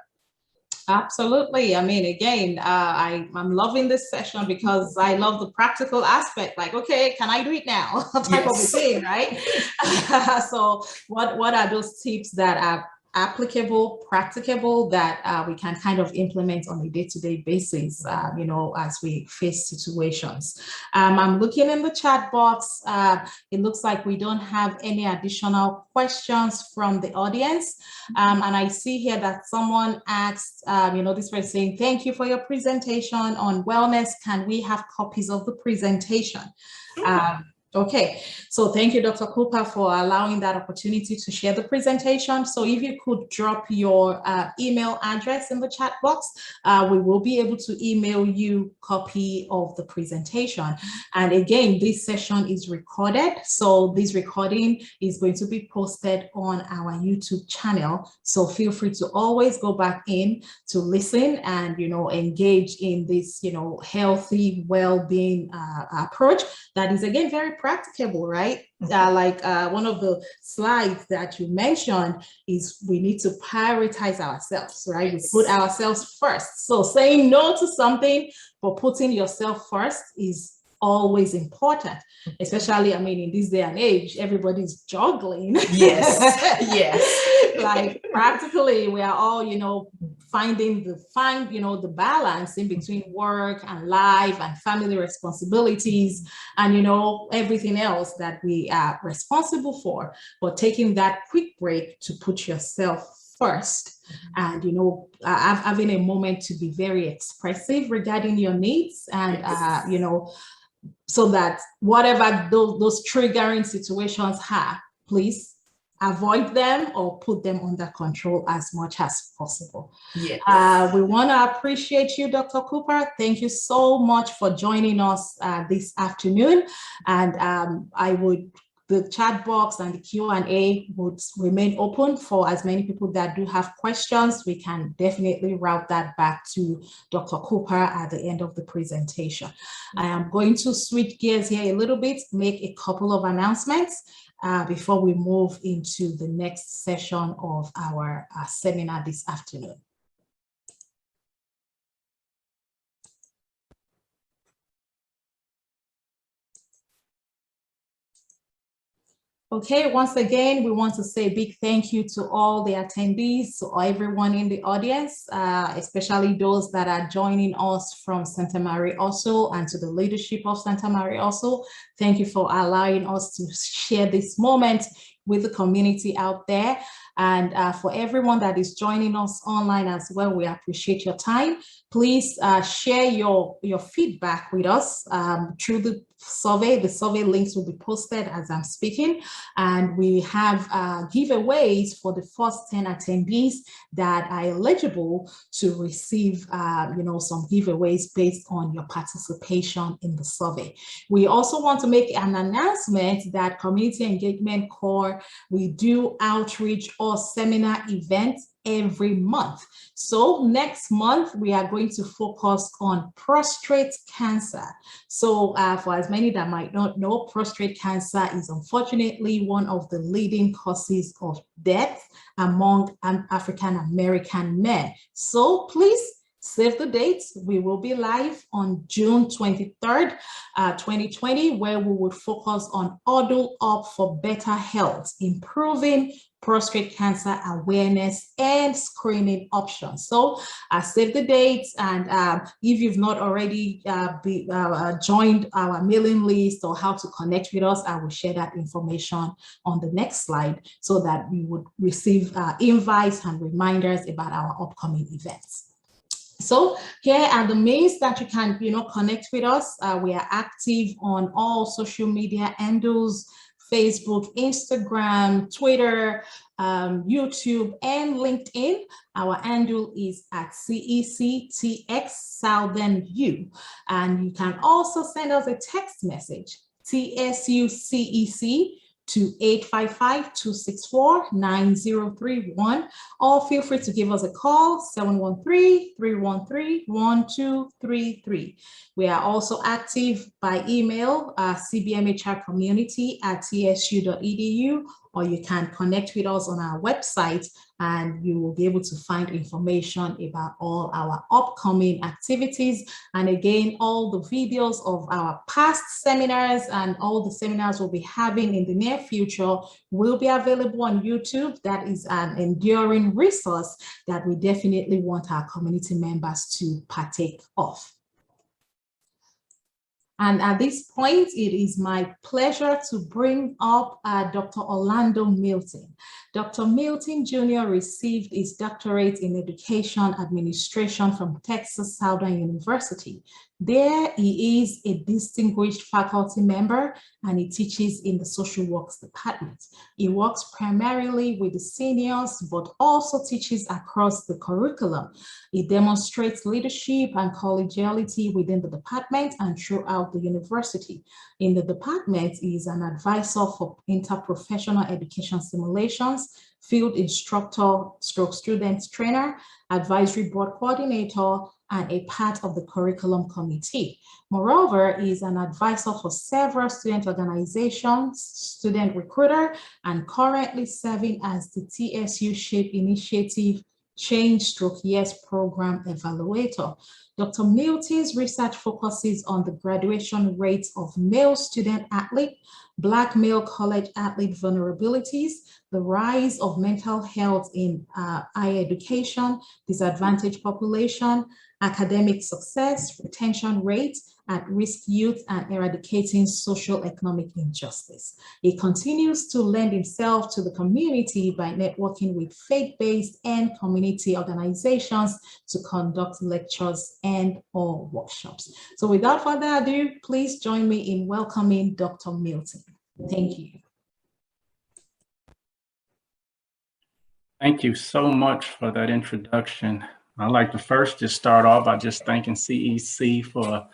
Absolutely. I mean, again, I'm loving this session because I love the practical aspect. Like, okay, can I do it now? Type of a thing, right? So what are those tips that are applicable, practicable, that we can kind of implement on a day-to-day basis, you know, as we face situations. I'm looking in the chat box. It looks like we don't have any additional questions from the audience. And I see here that someone asked, you know, this was saying, thank you for your presentation on wellness. Can we have copies of the presentation? Okay, so thank you, Dr. Cooper, for allowing that opportunity to share the presentation. So if you could drop your email address in the chat box, we will be able to email you a copy of the presentation. And again, this session is recorded. So this recording is going to be posted on our YouTube channel. So feel free to always go back in to listen and, you know, engage in this, you know, healthy well-being approach that is, again, very practicable, right? Like one of the slides that you mentioned is we need to prioritize ourselves, right? We put ourselves first. So saying no to something, but putting yourself first is always important, especially, I mean, in this day and age, everybody's juggling. Yes, yes. Like practically, we are all, you know, finding the balance in between work and life and family responsibilities and, you know, everything else that we are responsible for, but taking that quick break to put yourself first and, you know, having a moment to be very expressive regarding your needs and, you know, so that whatever those triggering situations have, please avoid them or put them under control as much as possible. Yes. We want to appreciate you, Dr. Cooper. Thank you so much for joining us this afternoon. And I would the chat box and the Q&A would remain open for as many people that do have questions. We can definitely route that back to Dr. Cooper at the end of the presentation. I am going to switch gears here a little bit, make a couple of announcements before we move into the next session of our seminar this afternoon. Okay, once again, we want to say a big thank you to all the attendees, to everyone in the audience, especially those that are joining us from Santa Maria also, and to the leadership of Santa Maria also. Thank you for allowing us to share this moment with the community out there. And for everyone that is joining us online as well, we appreciate your time. Please share your feedback with us through the survey. The survey links will be posted as I'm speaking. And we have giveaways for the first 10 attendees that are eligible to receive some giveaways based on your participation in the survey. We also want to make an announcement that Community Engagement Corps, we do outreach or seminar events every month. So next month, we are going to focus on prostate cancer. So for as many that might not know, prostate cancer is unfortunately one of the leading causes of death among African American men. So please save the dates. We will be live on June 23rd, 2020, where we will focus on Huddle Up for Better Health, improving prostate cancer awareness and screening options. So save the dates, and if you've not already joined our mailing list or how to connect with us, I will share that information on the next slide so that you would receive invites and reminders about our upcoming events. So here are the means that you can, connect with us. We are active on all social media handles: Facebook, Instagram, Twitter, YouTube, and LinkedIn. Our handle is at CECTX Southern U. And you can also send us a text message, TSUCEC, to 855-264-9031, or feel free to give us a call, 713-313-1233. We are also active by email, cbmhrcommunity@tsu.edu, or you can connect with us on our website, and you will be able to find information about all our upcoming activities. And again, all the videos of our past seminars and all the seminars we'll be having in the near future will be available on YouTube. That is an enduring resource that we definitely want our community members to partake of. And at this point, it is my pleasure to bring up Dr. Orlando Milton. Dr. Milton Jr. received his doctorate in education administration from Texas Southern University. There, he is a distinguished faculty member, and he teaches in the social works department. He works primarily with the seniors, but also teaches across the curriculum. He demonstrates leadership and collegiality within the department and throughout the university. In the department, he is an advisor for interprofessional education simulations, field instructor, student trainer, advisory board coordinator, and a part of the curriculum committee. Moreover, he is an advisor for several student organizations, student recruiter, and currently serving as the TSU SHAPE Initiative Change/Yes Program Evaluator. Dr. Milton's research focuses on the graduation rates of male student athlete, Black male college athlete vulnerabilities, the rise of mental health in higher education, disadvantaged population, academic success, retention rates, at-risk youth, and eradicating social economic injustice. He continues to lend himself to the community by networking with faith-based and community organizations to conduct lectures and/or workshops. So without further ado, please join me in welcoming Dr. Milton. Thank you. Thank you so much for that introduction. I'd like to first just start off by just thanking CEC for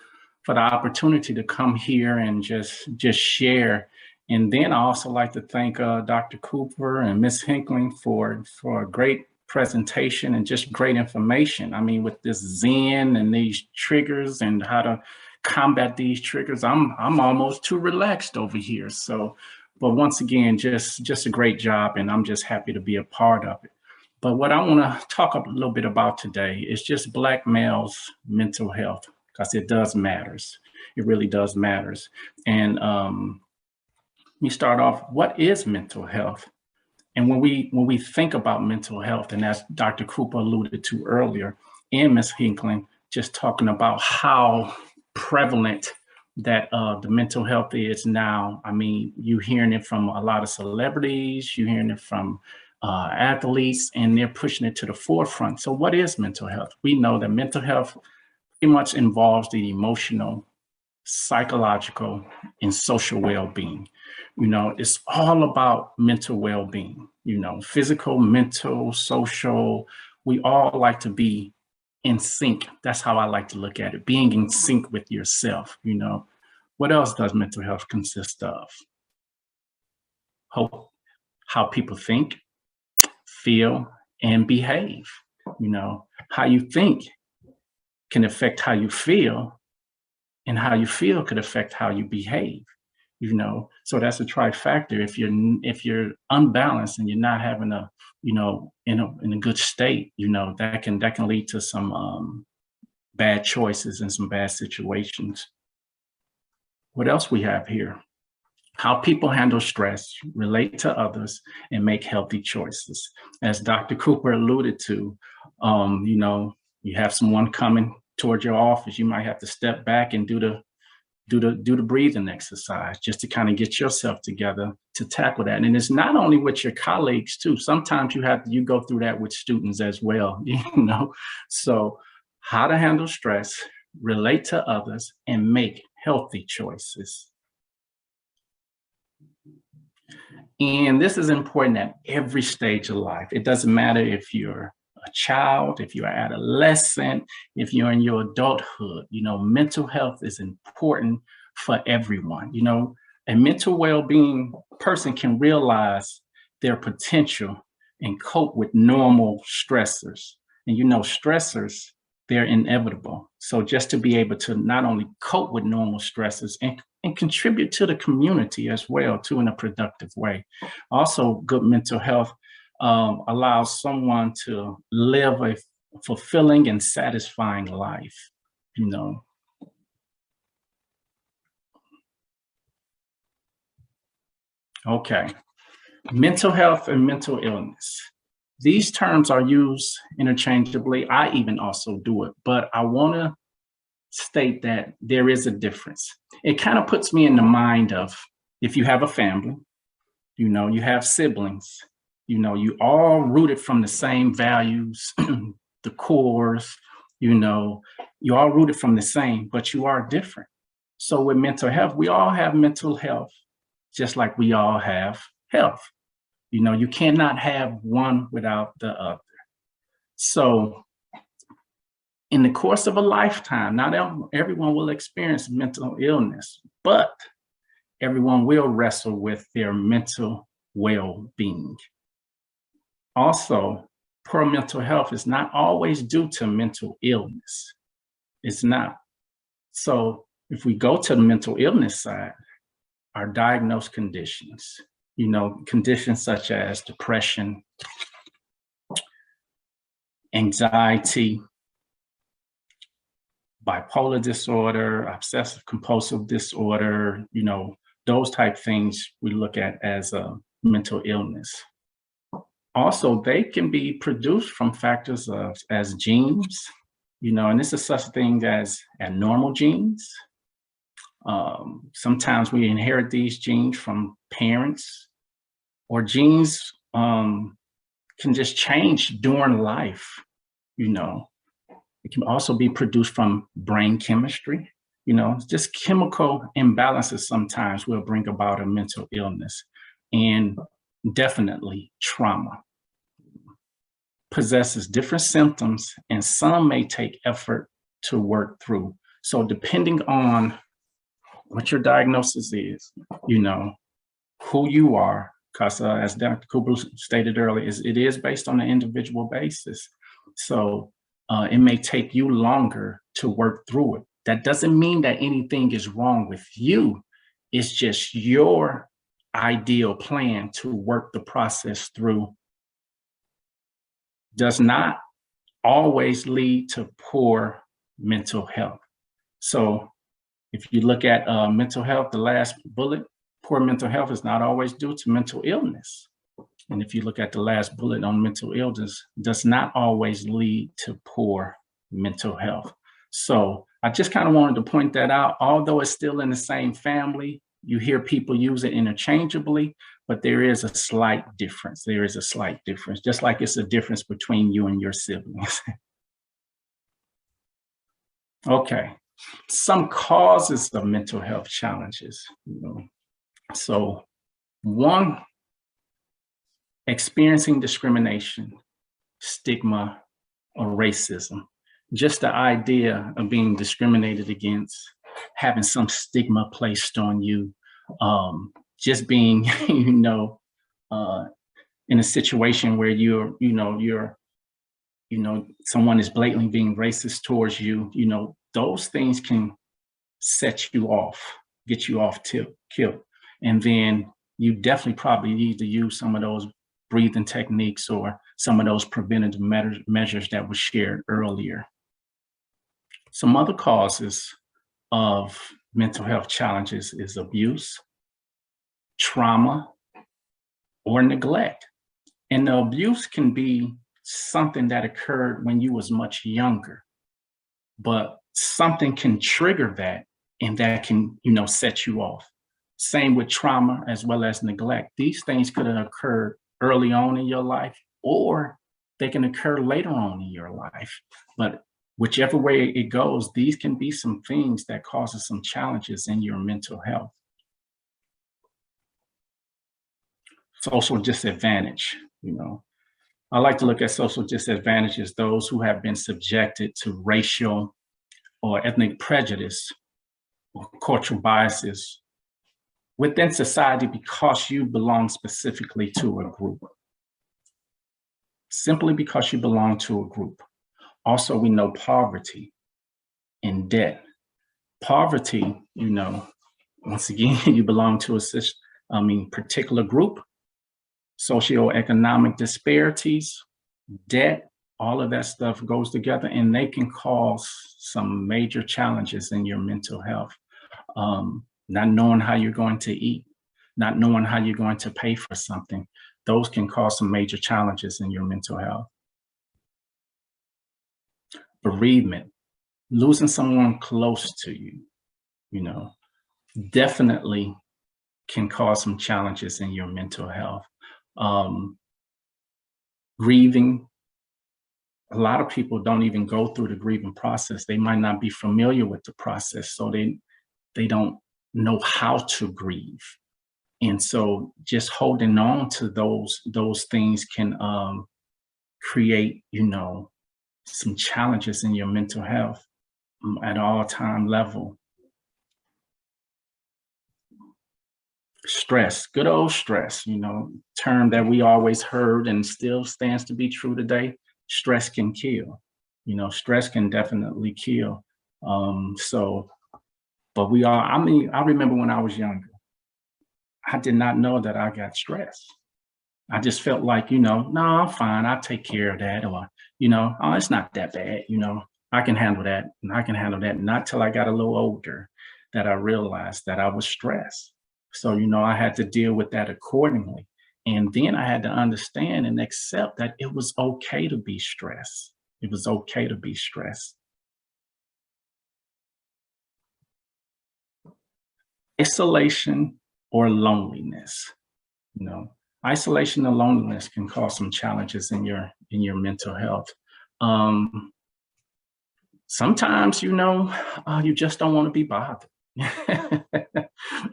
the opportunity to come here and just share And then I also like to thank Dr. Cooper and Ms. Hinkling for a great presentation and just great information. I mean, with this Zen and these triggers and how to combat these triggers, I'm almost too relaxed over here. So, but once again, just a great job, and I'm just happy to be a part of it. But what I want to talk a little bit about today is just Black males' mental health, because it does matters. It really does matters. And we start off, what is mental health? And when we think about mental health, and as Dr. Cooper alluded to earlier, and Ms. Hinkling, just talking about how prevalent that the mental health is now. I mean, you're hearing it from a lot of celebrities, you're hearing it from athletes, and they're pushing it to the forefront. So what is mental health? We know that mental health pretty much involves the emotional, psychological, and social well-being. You know, it's all about mental well-being, you know, physical, mental, social. We all like to be in sync. That's how I like to look at it, being in sync with yourself, you know. What else does mental health consist of? How people think, feel, and behave. You know, how you think can affect how you feel, and how you feel could affect how you behave. You know, so that's a trifecta. If you're unbalanced and you're not having a, you know, in a good state, you know, that can lead to some bad choices and some bad situations. What else we have here? How people handle stress, relate to others, and make healthy choices. As Dr. Cooper alluded to, you know, you have someone coming toward your office, you might have to step back and do the breathing exercise just to kind of get yourself together to tackle that. And it's not only with your colleagues too. Sometimes you go through that with students as well, you know. So how to handle stress, relate to others, and make healthy choices. And this is important at every stage of life. It doesn't matter if you're a child, if you're an adolescent, if you're in your adulthood, you know, mental health is important for everyone. You know, a mental well-being person can realize their potential and cope with normal stressors. And you know, stressors, they're inevitable. So just to be able to not only cope with normal stressors and contribute to the community as well, too, in a productive way. Also, good mental health allows someone to live a fulfilling and satisfying life, you know. Okay, mental health and mental illness. These terms are used interchangeably. I even also do it, but I want to state that there is a difference. It kind of puts me in the mind of, if you have a family, you know, you have siblings, you know, you all rooted from the same values, the cores, you know, you all rooted from the same, but you are different. So with mental health, we all have mental health, just like we all have health. You know, you cannot have one without the other. So in the course of a lifetime, not everyone will experience mental illness, but everyone will wrestle with their mental well-being. Also, poor mental health is not always due to mental illness. It's not. So if we go to the mental illness side, our diagnosed conditions, you know, conditions such as depression, anxiety, bipolar disorder, obsessive compulsive disorder, you know, those type things we look at as a mental illness. Also, they can be produced from factors as genes, you know, and this is such a thing as abnormal genes. Sometimes we inherit these genes from parents, or genes can just change during life, you know. It can also be produced from brain chemistry, you know, just chemical imbalances sometimes will bring about a mental illness, and definitely trauma possesses different symptoms, and some may take effort to work through. So depending on what your diagnosis is, you know, who you are, because as Dr. Cooper stated earlier, it is based on an individual basis. So it may take you longer to work through it. That doesn't mean that anything is wrong with you. It's just your ideal plan to work the process through does not always lead to poor mental health. So if you look at mental health, the last bullet, poor mental health is not always due to mental illness. And if you look at the last bullet on mental illness, does not always lead to poor mental health. So I just kind of wanted to point that out. Although it's still in the same family, you hear people use it interchangeably, but there is a slight difference. There is a slight difference, just like it's a difference between you and your siblings. Okay, some causes of mental health challenges. So one, experiencing discrimination, stigma, or racism. Just the idea of being discriminated against, having some stigma placed on you, just being, in a situation where someone is blatantly being racist towards you, those things can set you off, get you off kill. And then you definitely probably need to use some of those breathing techniques or some of those preventative measures that were shared earlier. Some other causes of mental health challenges is abuse, trauma, or neglect. And the abuse can be something that occurred when you was much younger, but something can trigger that, and that can, set you off. Same with trauma as well as neglect. These things could have occurred early on in your life, or they can occur later on in your life. But whichever way it goes, these can be some things that causes some challenges in your mental health. Social disadvantage, I like to look at social disadvantage as those who have been subjected to racial or ethnic prejudice or cultural biases within society because you belong specifically to a group. Simply because you belong to a group. Also, we know poverty and debt. Poverty, once again, you belong to a particular group. Socioeconomic disparities, debt, all of that stuff goes together, and they can cause some major challenges in your mental health. Not knowing how you're going to eat, not knowing how you're going to pay for something, those can cause some major challenges in your mental health. Bereavement, losing someone close to you, definitely can cause some challenges in your mental health. Grieving, a lot of people don't even go through the grieving process. They might not be familiar with the process, so they don't know how to grieve. And so just holding on to those things can create, some challenges in your mental health at all-time level. Stress, good old stress, term that we always heard and still stands to be true today. Stress can kill, stress can definitely kill. But I remember when I was younger, I did not know that I got stressed. I just felt like, no, I'm fine, I'll take care of that. Or, oh, it's not that bad, I can handle that, and I can handle that. Not till I got a little older that I realized that I was stressed. So, I had to deal with that accordingly. And then I had to understand and accept that it was okay to be stressed. It was okay to be stressed. Isolation or loneliness, isolation and loneliness can cause some challenges in your mental health. Sometimes, you just don't want to be bothered.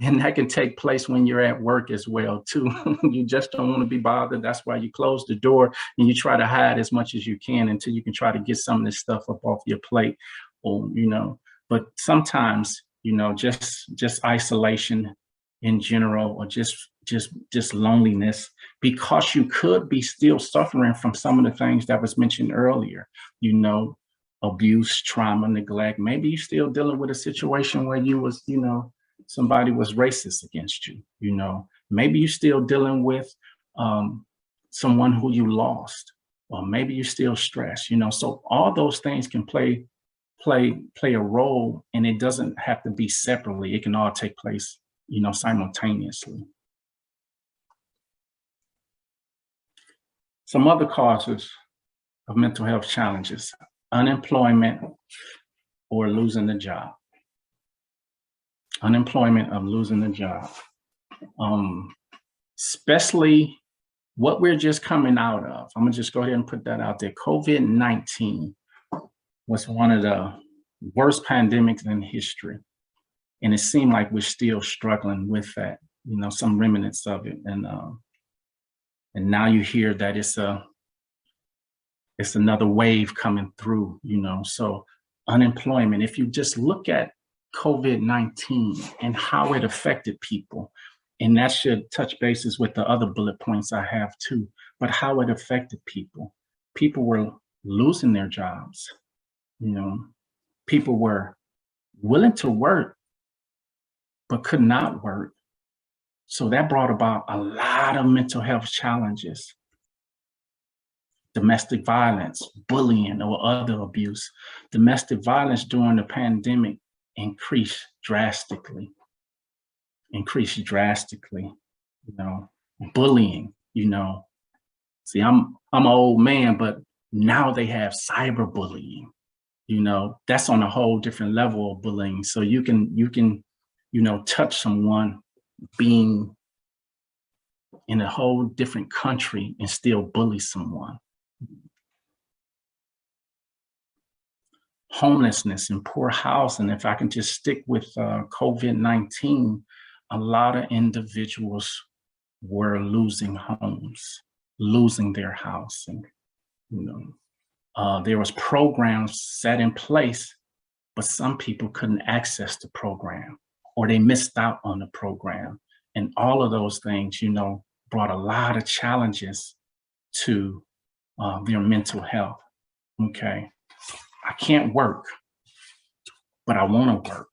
And that can take place when you're at work as well, too. You just don't want to be bothered. That's why you close the door and you try to hide as much as you can until you can try to get some of this stuff up off your plate. Or, but sometimes, just isolation, in general, or just loneliness, because you could be still suffering from some of the things that was mentioned earlier, you know, abuse, trauma, neglect. Maybe you're still dealing with a situation where you was, you know, somebody was racist against you, you know. Maybe you're still dealing with someone who you lost, or maybe you're still stressed, you know. So all those things can play a role, and it doesn't have to be separately. It can all take place, you know, simultaneously. Some other causes of mental health challenges: unemployment or losing the job. Unemployment or losing the job. Especially what we're just coming out of. I'm gonna just go ahead and put that out there. COVID-19 was one of the worst pandemics in history. And it seemed like we're still struggling with that, you know, some remnants of it. And now you hear that it's another wave coming through, you know. So unemployment, if you just look at COVID-19 and how it affected people, and that should touch bases with the other bullet points I have too, but how it affected people. People were losing their jobs, you know. People were willing to work, but could not work. So that brought about a lot of mental health challenges. Domestic violence, bullying, or other abuse. Domestic violence during the pandemic increased drastically, you know. Bullying, you know. See, I'm an old man, but now they have cyberbullying. You know, that's on a whole different level of bullying. So you can, you know, touch someone being in a whole different country and still bully someone. Homelessness and poor housing. If I can just stick with COVID-19, a lot of individuals were losing homes, losing their housing, you know. There was programs set in place, but some people couldn't access the program, or they missed out on the program. And all of those things, you know, brought a lot of challenges to their mental health. Okay, I can't work, but I want to work.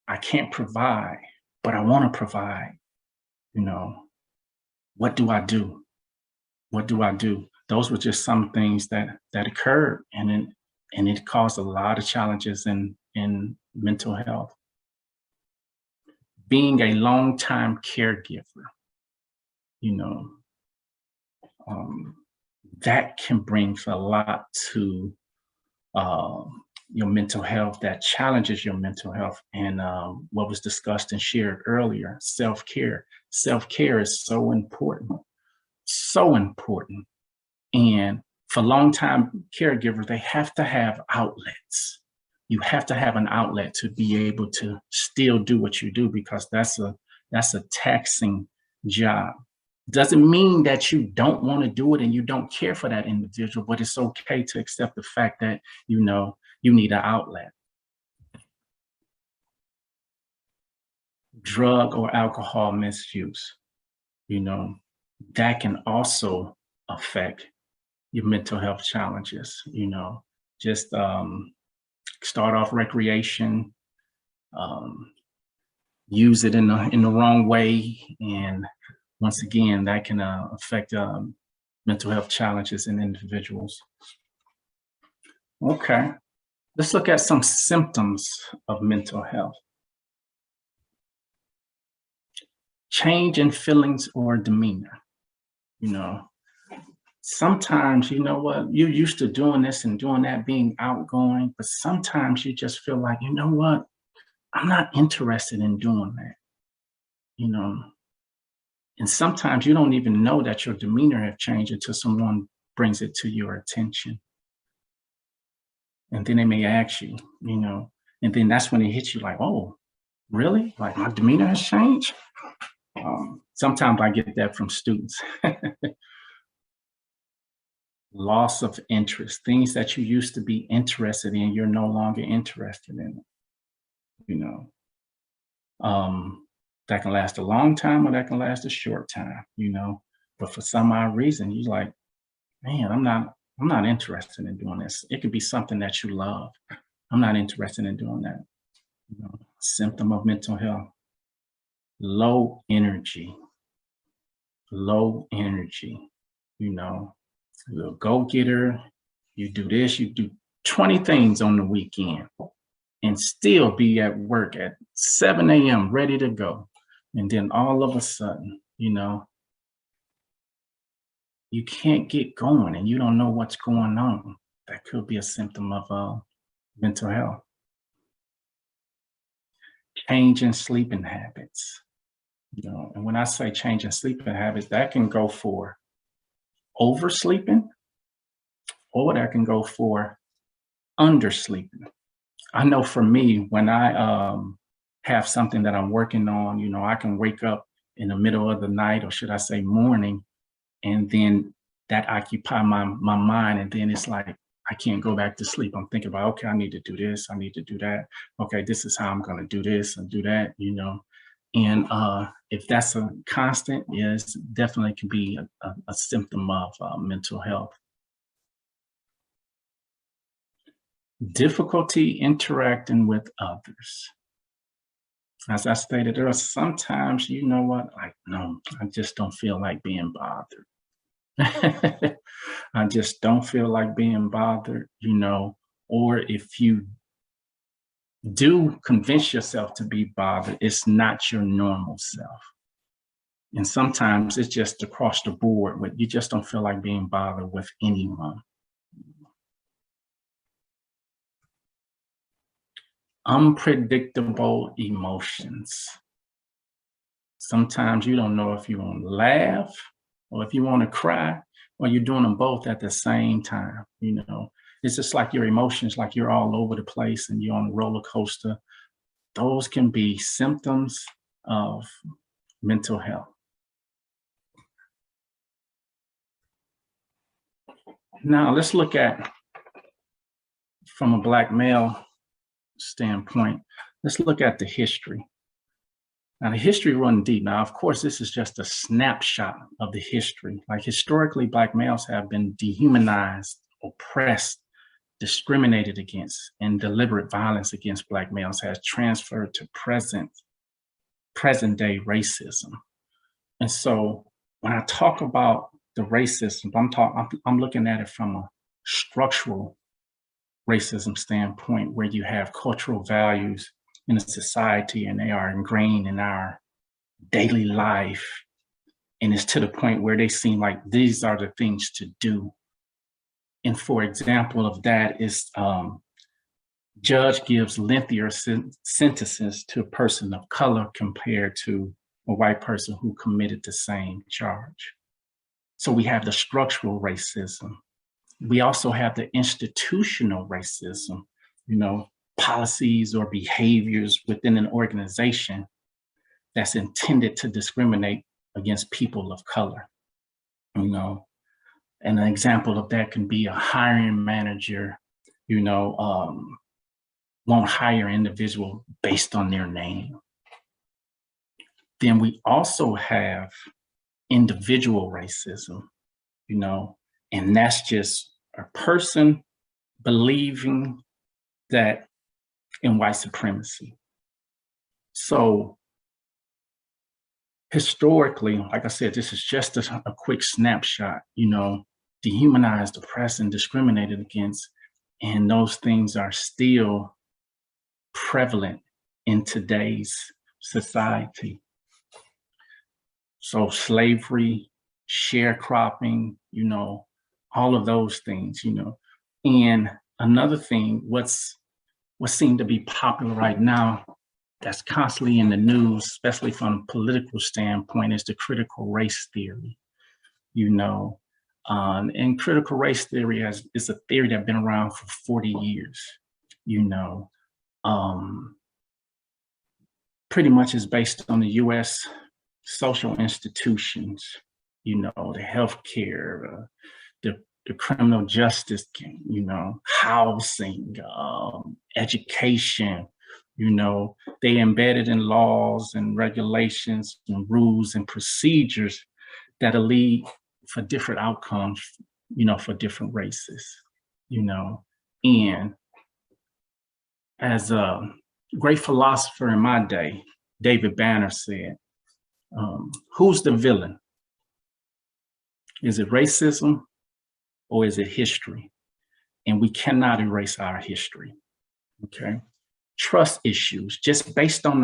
I can't provide, but I want to provide. You know, what do I do? What do I do? Those were just some things that occurred, and it caused a lot of challenges in mental health. Being a long-time caregiver, you know, that can bring a lot to your mental health, that challenges your mental health. And what was discussed and shared earlier, self-care. Self-care is so important, so important. And for long-time caregivers, they have to have outlets. You have to have an outlet to be able to still do what you do, because that's a taxing job. Doesn't mean that you don't want to do it and you don't care for that individual, but it's okay to accept the fact that, you know, you need an outlet. Drug or alcohol misuse, you know, that can also affect your mental health challenges, you know. Just start off recreation, use it in the wrong way, and once again, that can affect mental health challenges in individuals. Okay, let's look at some symptoms of mental health. Change in feelings or demeanor, you know. Sometimes, you know what, you're used to doing this and doing that, being outgoing, but sometimes you just feel like, you know what, I'm not interested in doing that, you know. And sometimes you don't even know that your demeanor have changed until someone brings it to your attention. And then they may ask you, you know, and then that's when it hits you like, oh, really? Like my demeanor has changed? Sometimes I get that from students. Loss of interest, things that you used to be interested in, you're no longer interested in, you know. That can last a long time or that can last a short time, you know. But for some odd reason, you're like, man, I'm not interested in doing this. It could be something that you love. I'm not interested in doing that. You know, symptom of mental health. Low energy, you know, you're a go-getter, you do this, you do 20 things on the weekend and still be at work at 7 a.m. ready to go. And then all of a sudden, you know, you can't get going and you don't know what's going on. That could be a symptom of mental health. Change in sleeping habits. You know, and when I say change in sleeping habits, that can go for oversleeping or that can go for undersleeping. I know for me, when I have something that I'm working on, you know, I can wake up in the middle of the night, or should I say morning, and then that occupy my mind, and then it's like I can't go back to sleep. I'm thinking about, okay, I need to do this, I need to do that. Okay, this is how I'm gonna do this and do that, you know. And if that's a constant, yes, definitely can be a symptom of mental health. Difficulty interacting with others. As I stated, there are sometimes, you know what, like, no, I just don't feel like being bothered. I just don't feel like being bothered, you know, or if you do convince yourself to be bothered, it's not your normal self. And sometimes it's just across the board, but you just don't feel like being bothered with anyone. Unpredictable emotions. Sometimes you don't know if you want to laugh or if you want to cry, or you're doing them both at the same time. You know, it's just like your emotions, like you're all over the place and you're on a roller coaster. Those can be symptoms of mental health. Now let's look at, from a Black male standpoint, let's look at the history. Now the history runs deep. Now, of course, this is just a snapshot of the history. Like historically, Black males have been dehumanized, oppressed, discriminated against, and deliberate violence against Black males has transferred to present day racism. And so when I talk about the racism, I'm looking at it from a structural racism standpoint, where you have cultural values in a society and they are ingrained in our daily life. And it's to the point where they seem like these are the things to do. And for example of that is, judge gives lengthier sentences to a person of color compared to a white person who committed the same charge. So we have the structural racism. We also have the institutional racism, you know, policies or behaviors within an organization that's intended to discriminate against people of color, you know. And an example of that can be a hiring manager, you know, won't hire an individual based on their name. Then we also have individual racism, you know, and that's just a person believing that in white supremacy. So historically, like I said, this is just a quick snapshot, you know, dehumanized, oppressed, and discriminated against. And those things are still prevalent in today's society. So slavery, sharecropping, you know, all of those things, you know. And another thing, what seemed to be popular right now that's constantly in the news, especially from a political standpoint, is the critical race theory, you know. And critical race theory is a theory that's been around for 40 years, you know. Pretty much is based on the US social institutions, you know, the healthcare, the criminal justice, you know, housing, education, You know, they embedded in laws and regulations and rules and procedures that'll lead for different outcomes, you know, for different races, you know. And as a great philosopher in my day, David Banner said, who's the villain? Is it racism or is it history? And we cannot erase our history, okay? Trust issues, just based on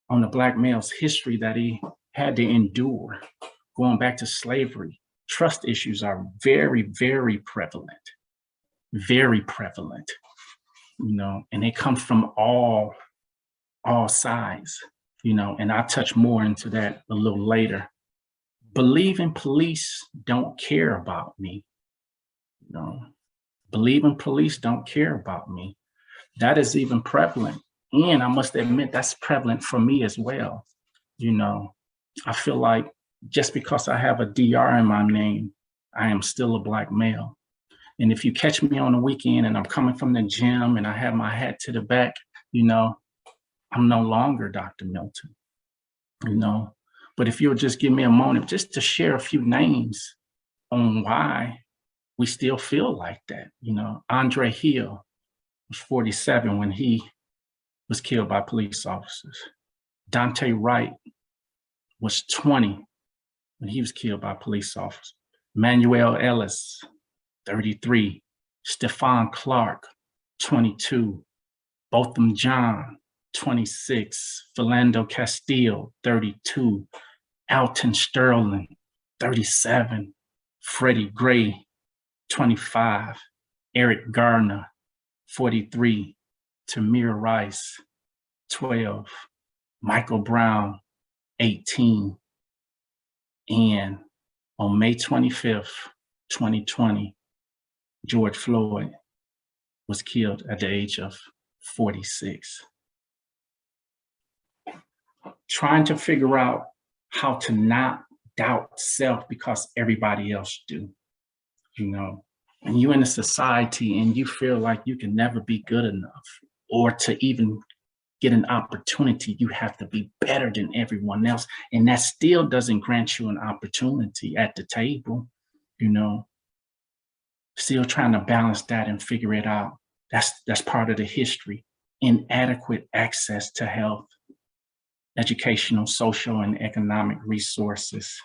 the Black male's history that he had to endure, going back to slavery, trust issues are very, very prevalent, you know, and they come from all sides, you know, and I'll touch more into that a little later. Believing police don't care about me, you know, believing police don't care about me. That is even prevalent. And I must admit, that's prevalent for me as well. You know, I feel like just because I have a DR in my name, I am still a Black male. And if you catch me on the weekend and I'm coming from the gym and I have my hat to the back, you know, I'm no longer Dr. Milton, you know. But if you'll just give me a moment just to share a few names on why we still feel like that, you know. Andre Hill was 47 when he was killed by police officers. Dante Wright was 20 when he was killed by police officers. Manuel Ellis, 33. Stephon Clark, 22. Botham John, 26. Philando Castile, 32. Alton Sterling, 37. Freddie Gray, 25. Eric Garner, 43. Tamir Rice, 12. Michael Brown, 18. And on May 25th, 2020, George Floyd was killed at the age of 46. Trying to figure out how to not doubt self because everybody else do, you know. When you're in a society and you feel like you can never be good enough, or to even get an opportunity, you have to be better than everyone else. And that still doesn't grant you an opportunity at the table, you know. Still trying to balance that and figure it out. That's part of the history. Inadequate access to health, educational, social, and economic resources,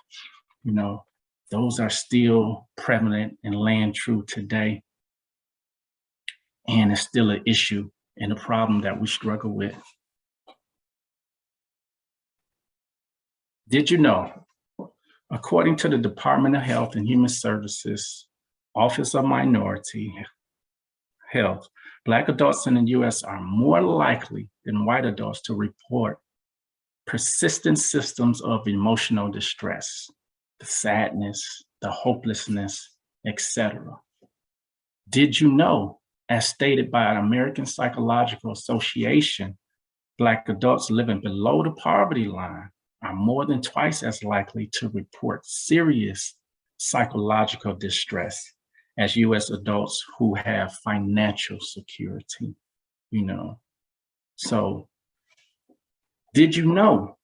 you know, those are still prevalent and land true today. And it's still an issue and a problem that we struggle with. Did you know, according to the Department of Health and Human Services, Office of Minority Health, Black adults in the US are more likely than white adults to report persistent symptoms of emotional distress, the sadness, the hopelessness, etc. Did you know, as stated by the American Psychological Association, Black adults living below the poverty line are more than twice as likely to report serious psychological distress as US adults who have financial security, you know. So, did you know,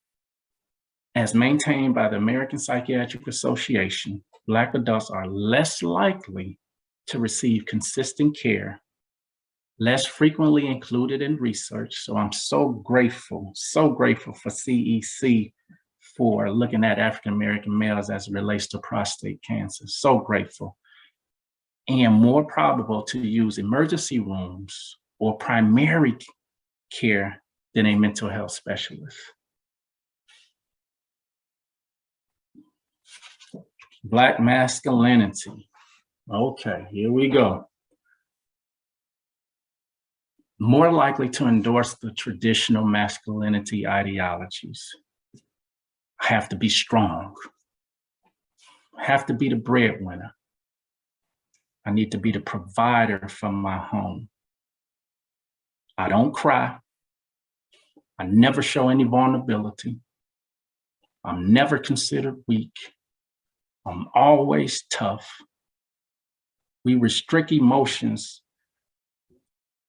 as maintained by the American Psychiatric Association, Black adults are less likely to receive consistent care, less frequently included in research. So I'm so grateful for CEC for looking at African-American males as it relates to prostate cancer. So grateful. And more probable to use emergency rooms or primary care than a mental health specialist. Black masculinity. Okay, here we go. More likely to endorse the traditional masculinity ideologies. I have to be strong. I have to be the breadwinner. I need to be the provider for my home. I don't cry. I never show any vulnerability. I'm never considered weak. I'm always tough. We restrict emotions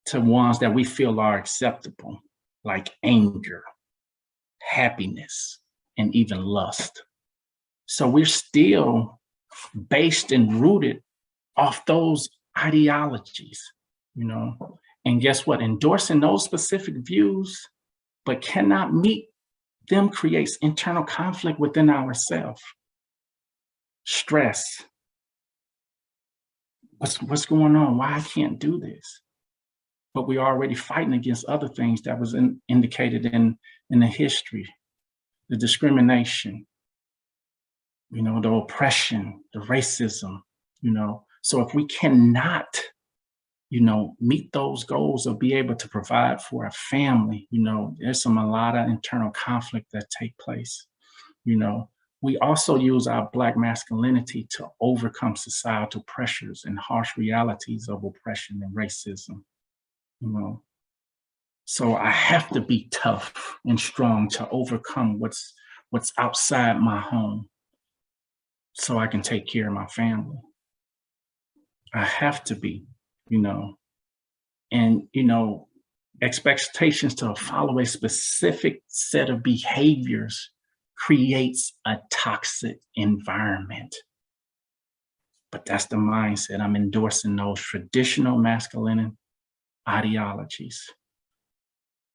to ones that we feel are acceptable. like anger, happiness, and even lust. So we're still based and rooted off those ideologies, you know. And guess what? Endorsing those specific views, but cannot meet them, creates internal conflict within ourselves. Stress. What's going on? Why I can't do this? But we're already fighting against other things that was indicated in the history, the discrimination, you know, the oppression, the racism, you know. So if we cannot, you know, meet those goals or be able to provide for a family, you know, there's a lot of internal conflict that take place, you know. We also use our Black masculinity to overcome societal pressures and harsh realities of oppression and racism, you know. So I have to be tough and strong to overcome what's outside my home so I can take care of my family. I have to be, you know. And, you know, expectations to follow a specific set of behaviors creates a toxic environment. But that's the mindset. I'm endorsing those traditional masculine ideologies.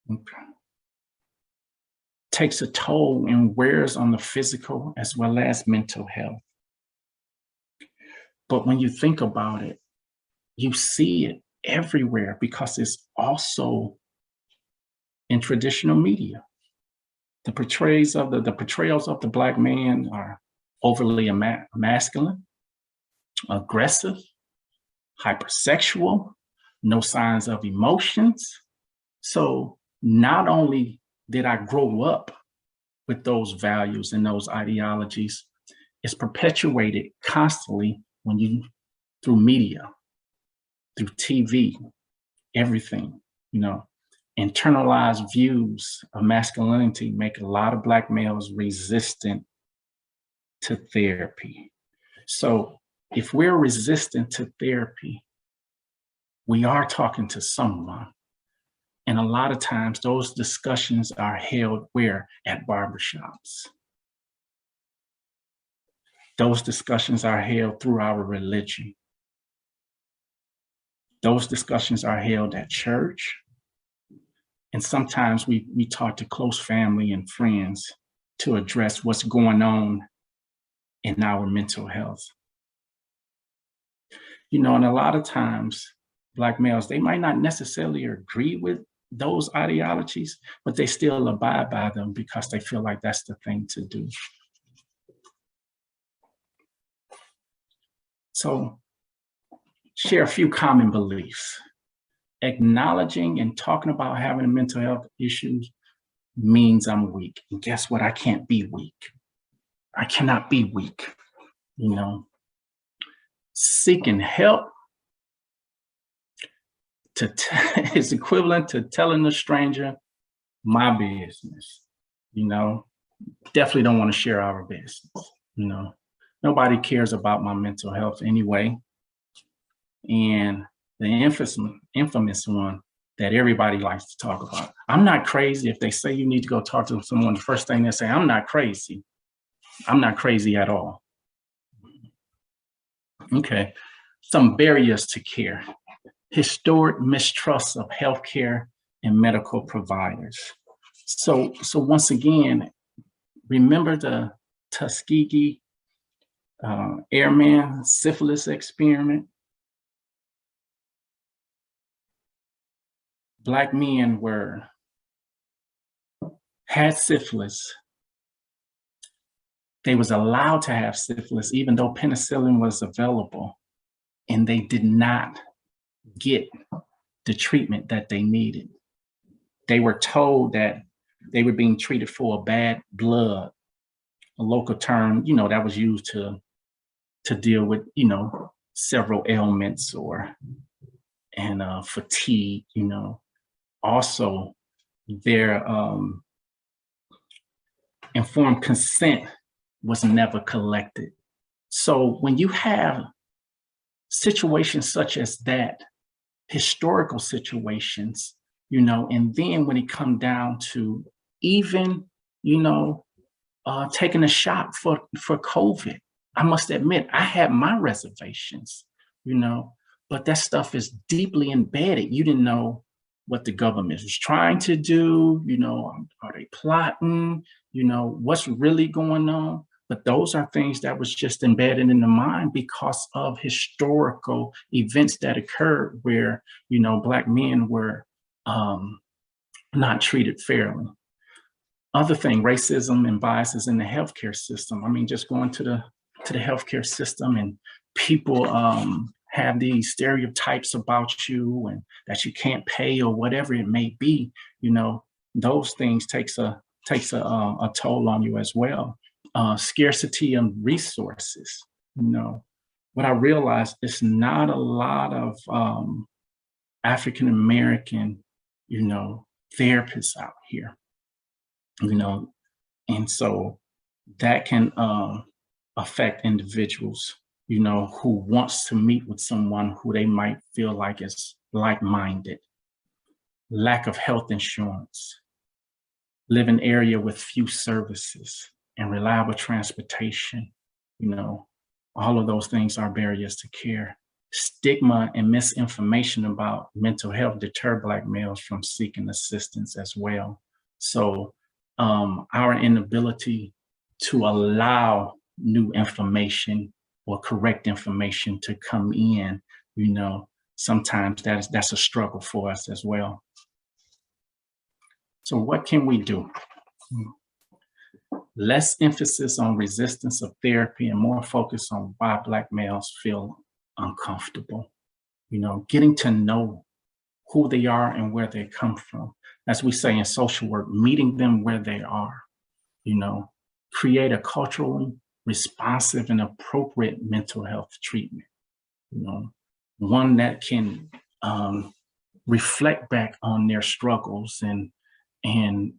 Okay. Takes a toll and wears on the physical as well as mental health. But when you think about it, you see it everywhere because it's also in traditional media. The portrayals of the Black man are overly masculine, aggressive, hypersexual, no signs of emotions. So not only did I grow up with those values and those ideologies, it's perpetuated constantly when you, through media, through TV, everything, you know. Internalized views of masculinity make a lot of Black males resistant to therapy. So if we're resistant to therapy, we are talking to someone. And a lot of times those discussions are held where? At barbershops. Those discussions are held through our religion. Those discussions are held at church. And sometimes we talk to close family and friends to address what's going on in our mental health. You know, and a lot of times, Black males, they might not necessarily agree with those ideologies, but they still abide by them because they feel like that's the thing to do. So, share a few common beliefs. Acknowledging and talking about having mental health issues means I'm weak. And guess what? I can't be weak. I cannot be weak, you know. Seeking help is equivalent to telling a stranger my business, you know. Definitely don't want to share our business, you know. Nobody cares about my mental health anyway. And the infamous one that everybody likes to talk about. I'm not crazy. If they say you need to go talk to someone, the first thing they say, I'm not crazy. I'm not crazy at all. Okay, some barriers to care. Historic mistrust of healthcare and medical providers. So once again, remember the Tuskegee Airman syphilis experiment? Black men had syphilis. They was allowed to have syphilis even though penicillin was available, and they did not get the treatment that they needed. They were told that they were being treated for a bad blood, a local term, you know, that was used to deal with, you know, several ailments and fatigue, you know. Also, their informed consent was never collected. So when you have situations such as that, historical situations, you know, and then when it come down to even, you know, taking a shot for COVID, I must admit, I had my reservations, you know, but that stuff is deeply embedded. You didn't know what the government was trying to do, you know, are they plotting, you know, what's really going on? But those are things that was just embedded in the mind because of historical events that occurred where, you know, Black men were not treated fairly. Other thing, racism and biases in the healthcare system. I mean, just going to the healthcare system and people have these stereotypes about you and that you can't pay or whatever it may be. You know, those things takes a toll on you as well. Scarcity of resources. You know, what I realized is not a lot of African American, you know, therapists out here. You know, and so that can affect individuals, you know, who wants to meet with someone who they might feel like is like-minded. Lack of health insurance, live in an area with few services and reliable transportation, you know, all of those things are barriers to care. Stigma and misinformation about mental health deter Black males from seeking assistance as well. So our inability to allow new information or correct information to come in, you know, sometimes that's a struggle for us as well. So what can we do? Less emphasis on resistance of therapy and more focus on why Black males feel uncomfortable. You know, getting to know who they are and where they come from. As we say in social work, meeting them where they are, you know, create a culturally responsive and appropriate mental health treatment, you know, one that can reflect back on their struggles and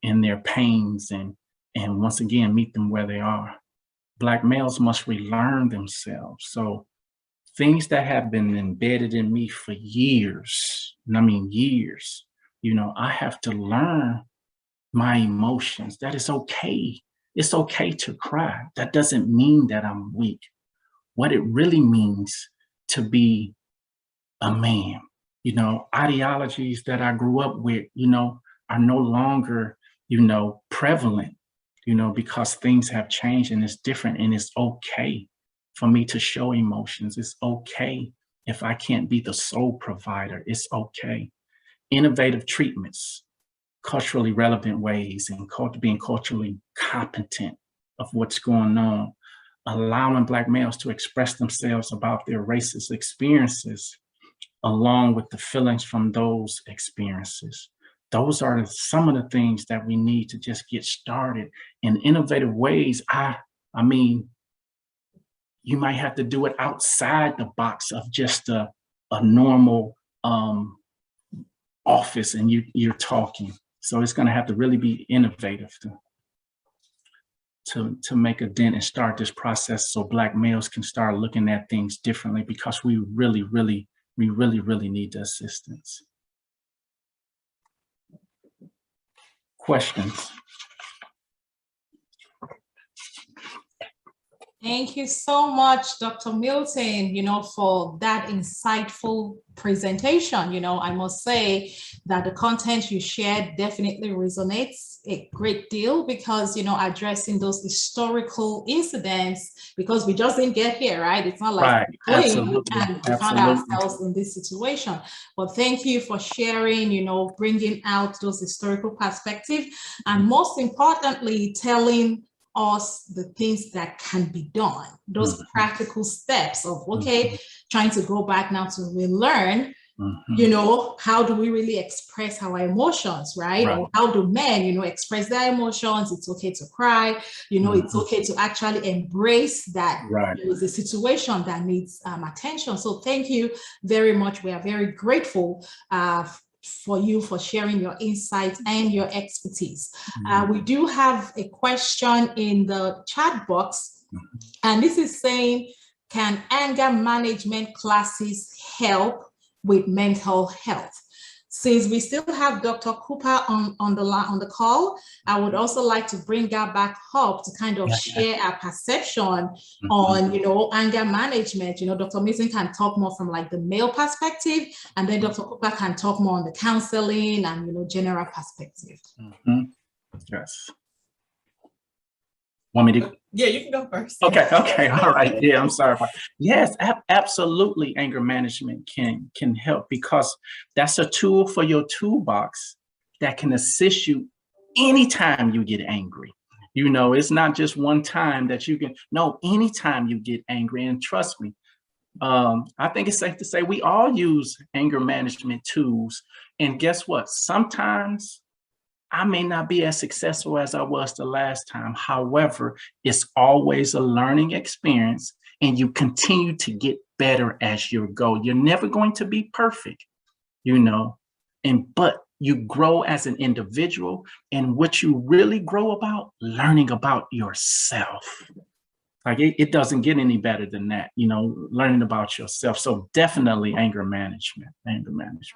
their pains and once again, meet them where they are. Black males must relearn themselves. So things that have been embedded in me for years, and I mean years, you know, I have to learn my emotions. That is okay. It's okay to cry. That doesn't mean that I'm weak. What it really means to be a man, you know, ideologies that I grew up with, you know, are no longer, you know, prevalent, you know, because things have changed and it's different, and it's okay for me to show emotions. It's okay if I can't be the sole provider. It's okay. Innovative treatments, culturally relevant ways, and being culturally competent of what's going on, allowing Black males to express themselves about their racist experiences, along with the feelings from those experiences. Those are some of the things that we need to just get started in innovative ways. I mean, you might have to do it outside the box of just a normal office and you're talking. So it's going to have to really be innovative to make a dent and start this process so Black males can start looking at things differently, because we really need the assistance. Questions? Thank you so much, Dr. Milton, you know, for that insightful presentation. You know, I must say that the content you shared definitely resonates a great deal, because, you know, addressing those historical incidents, because we just didn't get here, right? It's not like we found ourselves in this situation. But thank you for sharing, you know, bringing out those historical perspectives, and most importantly, telling us the things that can be done, those practical steps of, okay, trying to go back now to relearn, you know, how do we really express our emotions, right? Or how do men, you know, express their emotions? It's okay to cry, you know, it's okay to actually embrace that it was a situation that needs attention. So thank you very much. We are very grateful for you for sharing your insights and your expertise. We do have a question in the chat box, and this is saying, can anger management classes help with mental health? Since we still have Dr. Cooper on the call, I would also like to bring her back up to kind of share our perception on, anger management. Dr. Milton can talk more from like the male perspective, and then Dr. Cooper can talk more on the counseling and, general perspective. Yes. Want me to? Yeah, you can go first. Okay, all right. Yeah, I'm sorry. Yes, absolutely. Anger management can help, because that's a tool for your toolbox that can assist you anytime you get angry. It's not just one time that you can, no, anytime you get angry. And trust me, I think it's safe to say we all use anger management tools. And guess what? Sometimes I may not be as successful as I was the last time. However, it's always a learning experience, and you continue to get better as you go. You're never going to be perfect, but you grow as an individual, and what you really grow about, learning about yourself. Like it doesn't get any better than that, learning about yourself. So definitely anger management.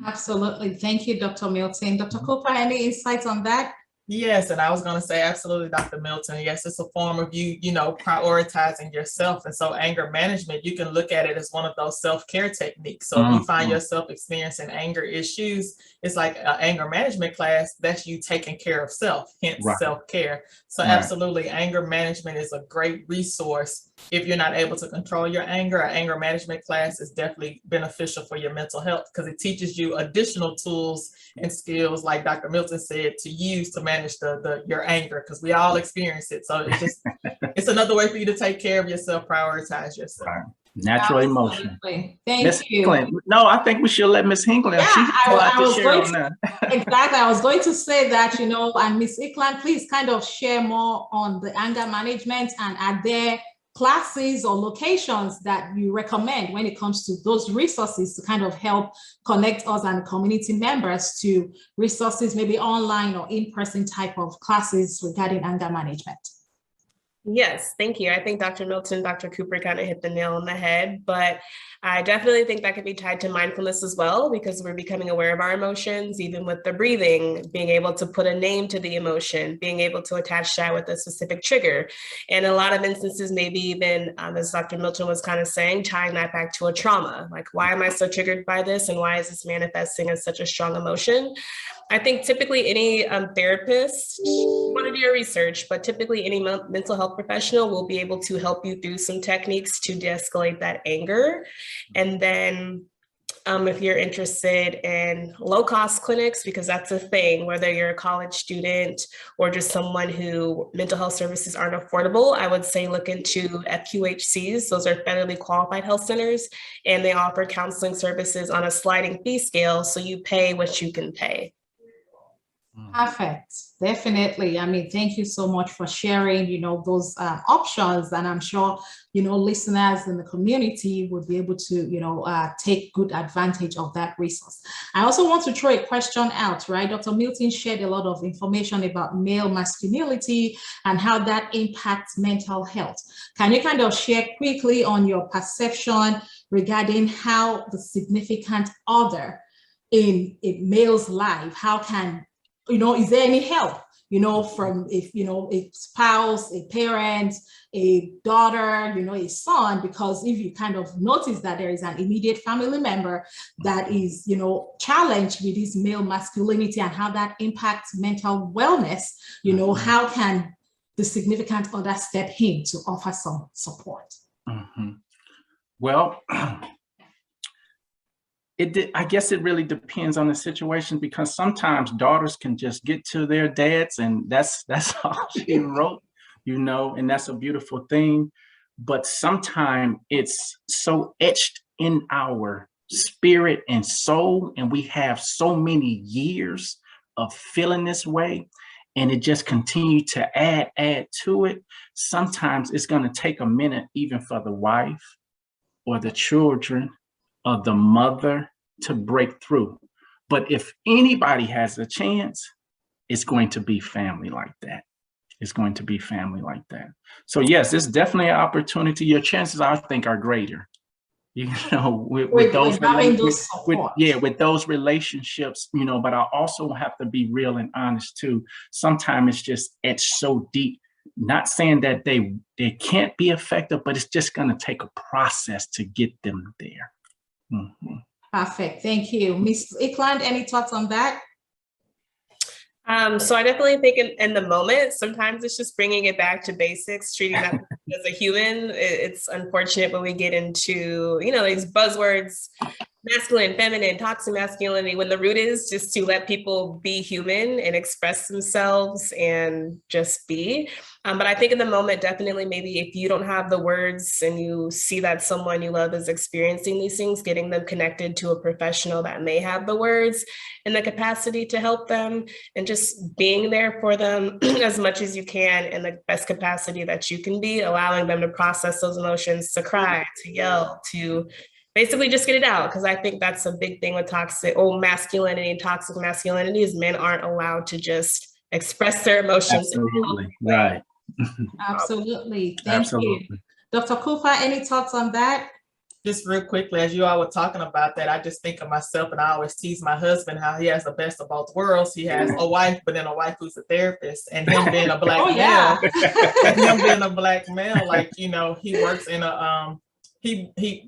Absolutely. Thank you, Dr. Milton. Dr. Cooper, any insights on that? Yes, and I was going to say absolutely, Dr. Milton. Yes, it's a form of you, prioritizing yourself. And so anger management, you can look at it as one of those self-care techniques. So if you find yourself experiencing anger issues, it's like an anger management class, that's you taking care of self, hence self-care. So absolutely, anger management is a great resource. If you're not able to control your anger, an anger management class is definitely beneficial for your mental health, because it teaches you additional tools and skills, like Dr. Milton said, to use to manage your anger, because we all experience it. So it's another way for you to take care of yourself, prioritize yourself. Natural emotion. Thank you. Hinkling. No, I think we should let Miss Hinkling. Yeah, I was going to exactly. I was going to say that, and Miss Hinkling, please kind of share more on the anger management, and are there classes or locations that you recommend when it comes to those resources to kind of help connect us and community members to resources, maybe online or in-person type of classes regarding anger management? Yes, thank you. I think Dr. Milton, Dr. Cooper kind of hit the nail on the head, but I definitely think that could be tied to mindfulness as well, because we're becoming aware of our emotions, even with the breathing, being able to put a name to the emotion, being able to attach that with a specific trigger. And a lot of instances, maybe even, as Dr. Milton was kind of saying, tying that back to a trauma, like, why am I so triggered by this? And why is this manifesting as such a strong emotion? I think typically any therapist, want to do your research, but typically any mental health professional will be able to help you through some techniques to de-escalate that anger. And then if you're interested in low-cost clinics, because that's a thing, whether you're a college student or just someone who mental health services aren't affordable, I would say look into FQHCs. Those are federally qualified health centers, and they offer counseling services on a sliding fee scale, so you pay what you can pay. Perfect. Definitely. I mean, thank you so much for sharing, those options. And I'm sure, listeners in the community would be able to, take good advantage of that resource. I also want to throw a question out, right? Dr. Milton shared a lot of information about male masculinity and how that impacts mental health. Can you kind of share quickly on your perception regarding how the significant other in a male's life, how can is there any help, from a spouse, a parent, a daughter, a son? Because if you kind of notice that there is an immediate family member that is, challenged with this male masculinity and how that impacts mental wellness, how can the significant other step in to offer some support? Well, I guess it really depends on the situation, because sometimes daughters can just get to their dads and that's all she wrote, and that's a beautiful thing. But sometimes it's so etched in our spirit and soul, and we have so many years of feeling this way, and it just continues to add to it. Sometimes it's going to take a minute, even for the wife or the children of the mother to break through. But if anybody has a chance, it's going to be family like that. It's going to be family like that. So yes, it's definitely an opportunity. Your chances, I think, are greater you know, with With those having those support. with those relationships, you know, but I also have to be real and honest too. Sometimes it's just etched so deep. Not saying that they can't be effective, but it's just going to take a process to get them there. Mm-hmm. Perfect. Thank you. Ms. Eklund, any thoughts on that? So I definitely think in the moment, sometimes it's just bringing it back to basics, treating that as a human. It's unfortunate when we get into, you know, these buzzwords, masculine, feminine, toxic masculinity, when the root is just to let people be human and express themselves and just be. But I think in the moment, definitely, maybe if you don't have the words and you see that someone you love is experiencing these things, getting them connected to a professional that may have the words and the capacity to help them, and just being there for them as much as you can in the best capacity that you can be, allowing them to process those emotions, to cry, to yell, to basically just get it out. Because I think that's a big thing with masculinity and toxic masculinity is men aren't allowed to just express their emotions. Absolutely, right. Absolutely. Thank you. Dr. Cooper, any thoughts on that? Just real quickly, as you all were talking about that, I just think of myself, and I always tease my husband how he has the best of both worlds. He has a wife, but then a wife who's a therapist, and him being a black male, and him being a black male, like, you know, he works in a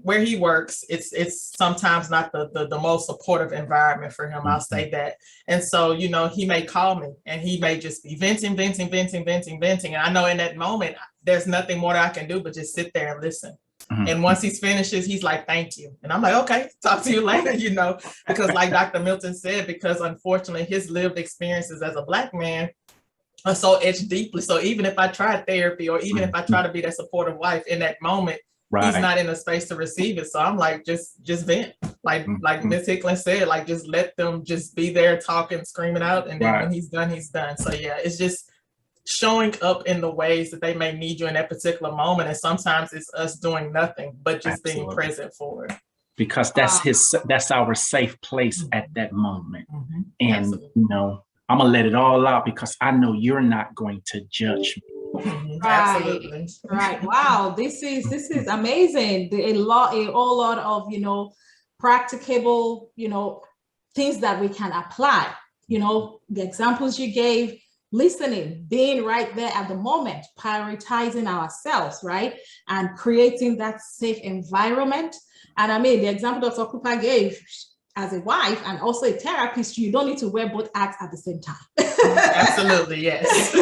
where he works, it's sometimes not the most supportive environment for him. I'll say that. And so, you know, he may call me and he may just be venting. And I know in that moment, there's nothing more that I can do but just sit there and listen. And once he finishes, he's like, thank you. And I'm like, okay, talk to you later, you know, because like Dr. Milton said, because unfortunately his lived experiences as a black man are so etched deeply. So even if I try therapy, or even if I try to be that supportive wife in that moment, he's not in a space to receive it. So I'm like, just vent. Like Ms. Hicklin said, like, just let them just be there talking, screaming out. And then when he's done, he's done. So yeah, it's just showing up in the ways that they may need you in that particular moment. And sometimes it's us doing nothing, but just being present for it. Because that's our safe place at that moment. And, you know, I'm gonna let it all out because I know you're not going to judge me. Absolutely. Right. Wow. This is amazing. A whole lot of, you know, practicable, you know, things that we can apply. You know, the examples you gave, listening, being right there at the moment, prioritizing ourselves, right? And creating that safe environment. And I mean, the example Dr. Cooper gave, as a wife and also a therapist, you don't need to wear both hats at the same time. Absolutely, yes.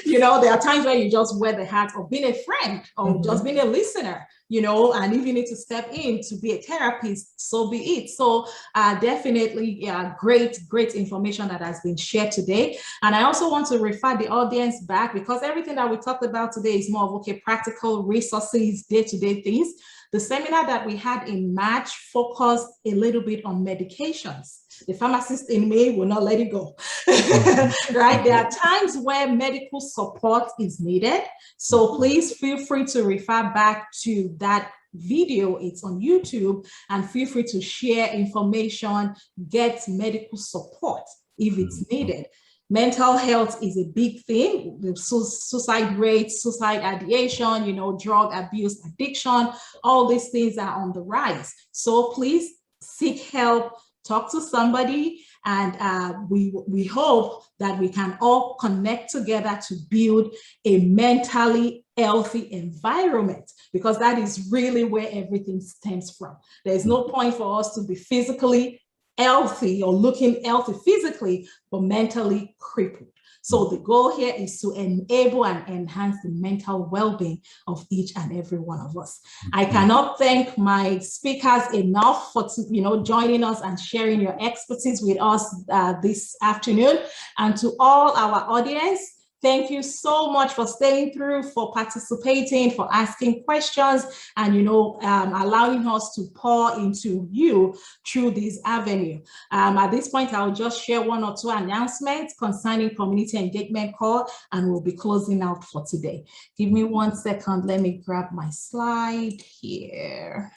You know, there are times where you just wear the hat of being a friend or just being a listener, you know, and if you need to step in to be a therapist, so be it. So definitely, great information that has been shared today. And I also want to refer the audience back, because everything that we talked about today is more of, okay, practical resources, day-to-day things. The seminar that we had in March focused a little bit on medications. The pharmacist in me will not let it go, right? There are times where medical support is needed. So please feel free to refer back to that video. It's on YouTube, and feel free to share information, get medical support if it's needed. Mental health is a big thing. The suicide rates, suicide ideation, you know, drug abuse, addiction, all these things are on the rise. So please seek help, talk to somebody, and we hope that we can all connect together to build a mentally healthy environment, because that is really where everything stems from. There's no point for us to be physically healthy or looking healthy physically, but mentally crippled. So the goal here is to enable and enhance the mental well-being of each and every one of us. I cannot thank my speakers enough for, you know, joining us and sharing your expertise with us this afternoon. And to all our audience, thank you so much for staying through, for participating, for asking questions, and, you know, allowing us to pour into you through this avenue. At this point, I'll just share one or two announcements concerning community engagement call, and we'll be closing out for today. Give me 1 second. Let me grab my slide here.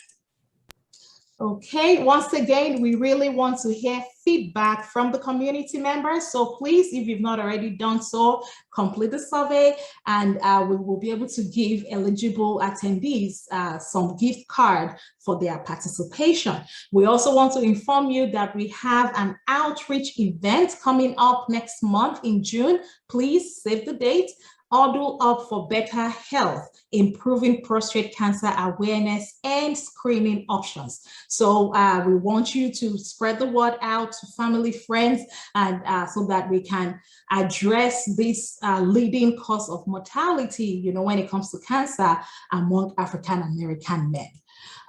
Okay, once again, we really want to hear feedback from the community members. So please, if you've not already done so, complete the survey and we will be able to give eligible attendees some gift card for their participation. We also want to inform you that we have an outreach event coming up next month in June. Please save the date. Huddle Up for Better Health, Improving Prostate Cancer Awareness and Screening Options. So we want you to spread the word out to family, friends, and so that we can address this leading cause of mortality, you know, when it comes to cancer among African American men.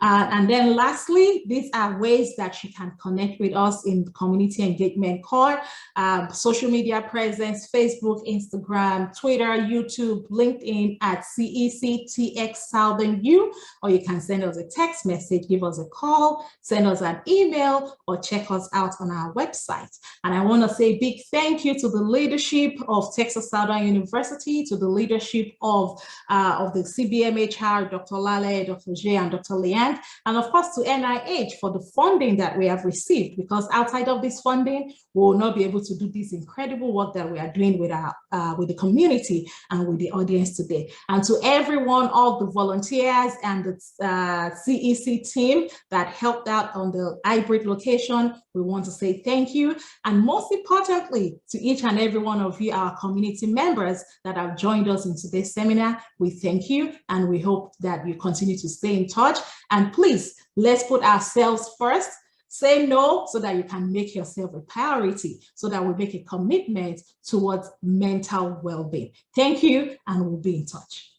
And then lastly, these are ways that you can connect with us in the Community Engagement Core, social media presence, Facebook, Instagram, Twitter, YouTube, LinkedIn at CECTX Southern U, or you can send us a text message, give us a call, send us an email, or check us out on our website. And I want to say a big thank you to the leadership of Texas Southern University, to the leadership of the CBMHR, Dr. Lale, Dr. J, and Dr. Liang, and of course to NIH for the funding that we have received, because outside of this funding, we will not be able to do this incredible work that we are doing with the community and with the audience today. And to everyone, all the volunteers and the CEC team that helped out on the hybrid location, we want to say thank you. And most importantly, to each and every one of you, our community members that have joined us in today's seminar, we thank you and we hope that you continue to stay in touch. And please, let's put ourselves first. Say no so that you can make yourself a priority, so that we make a commitment towards mental well-being. Thank you, and we'll be in touch.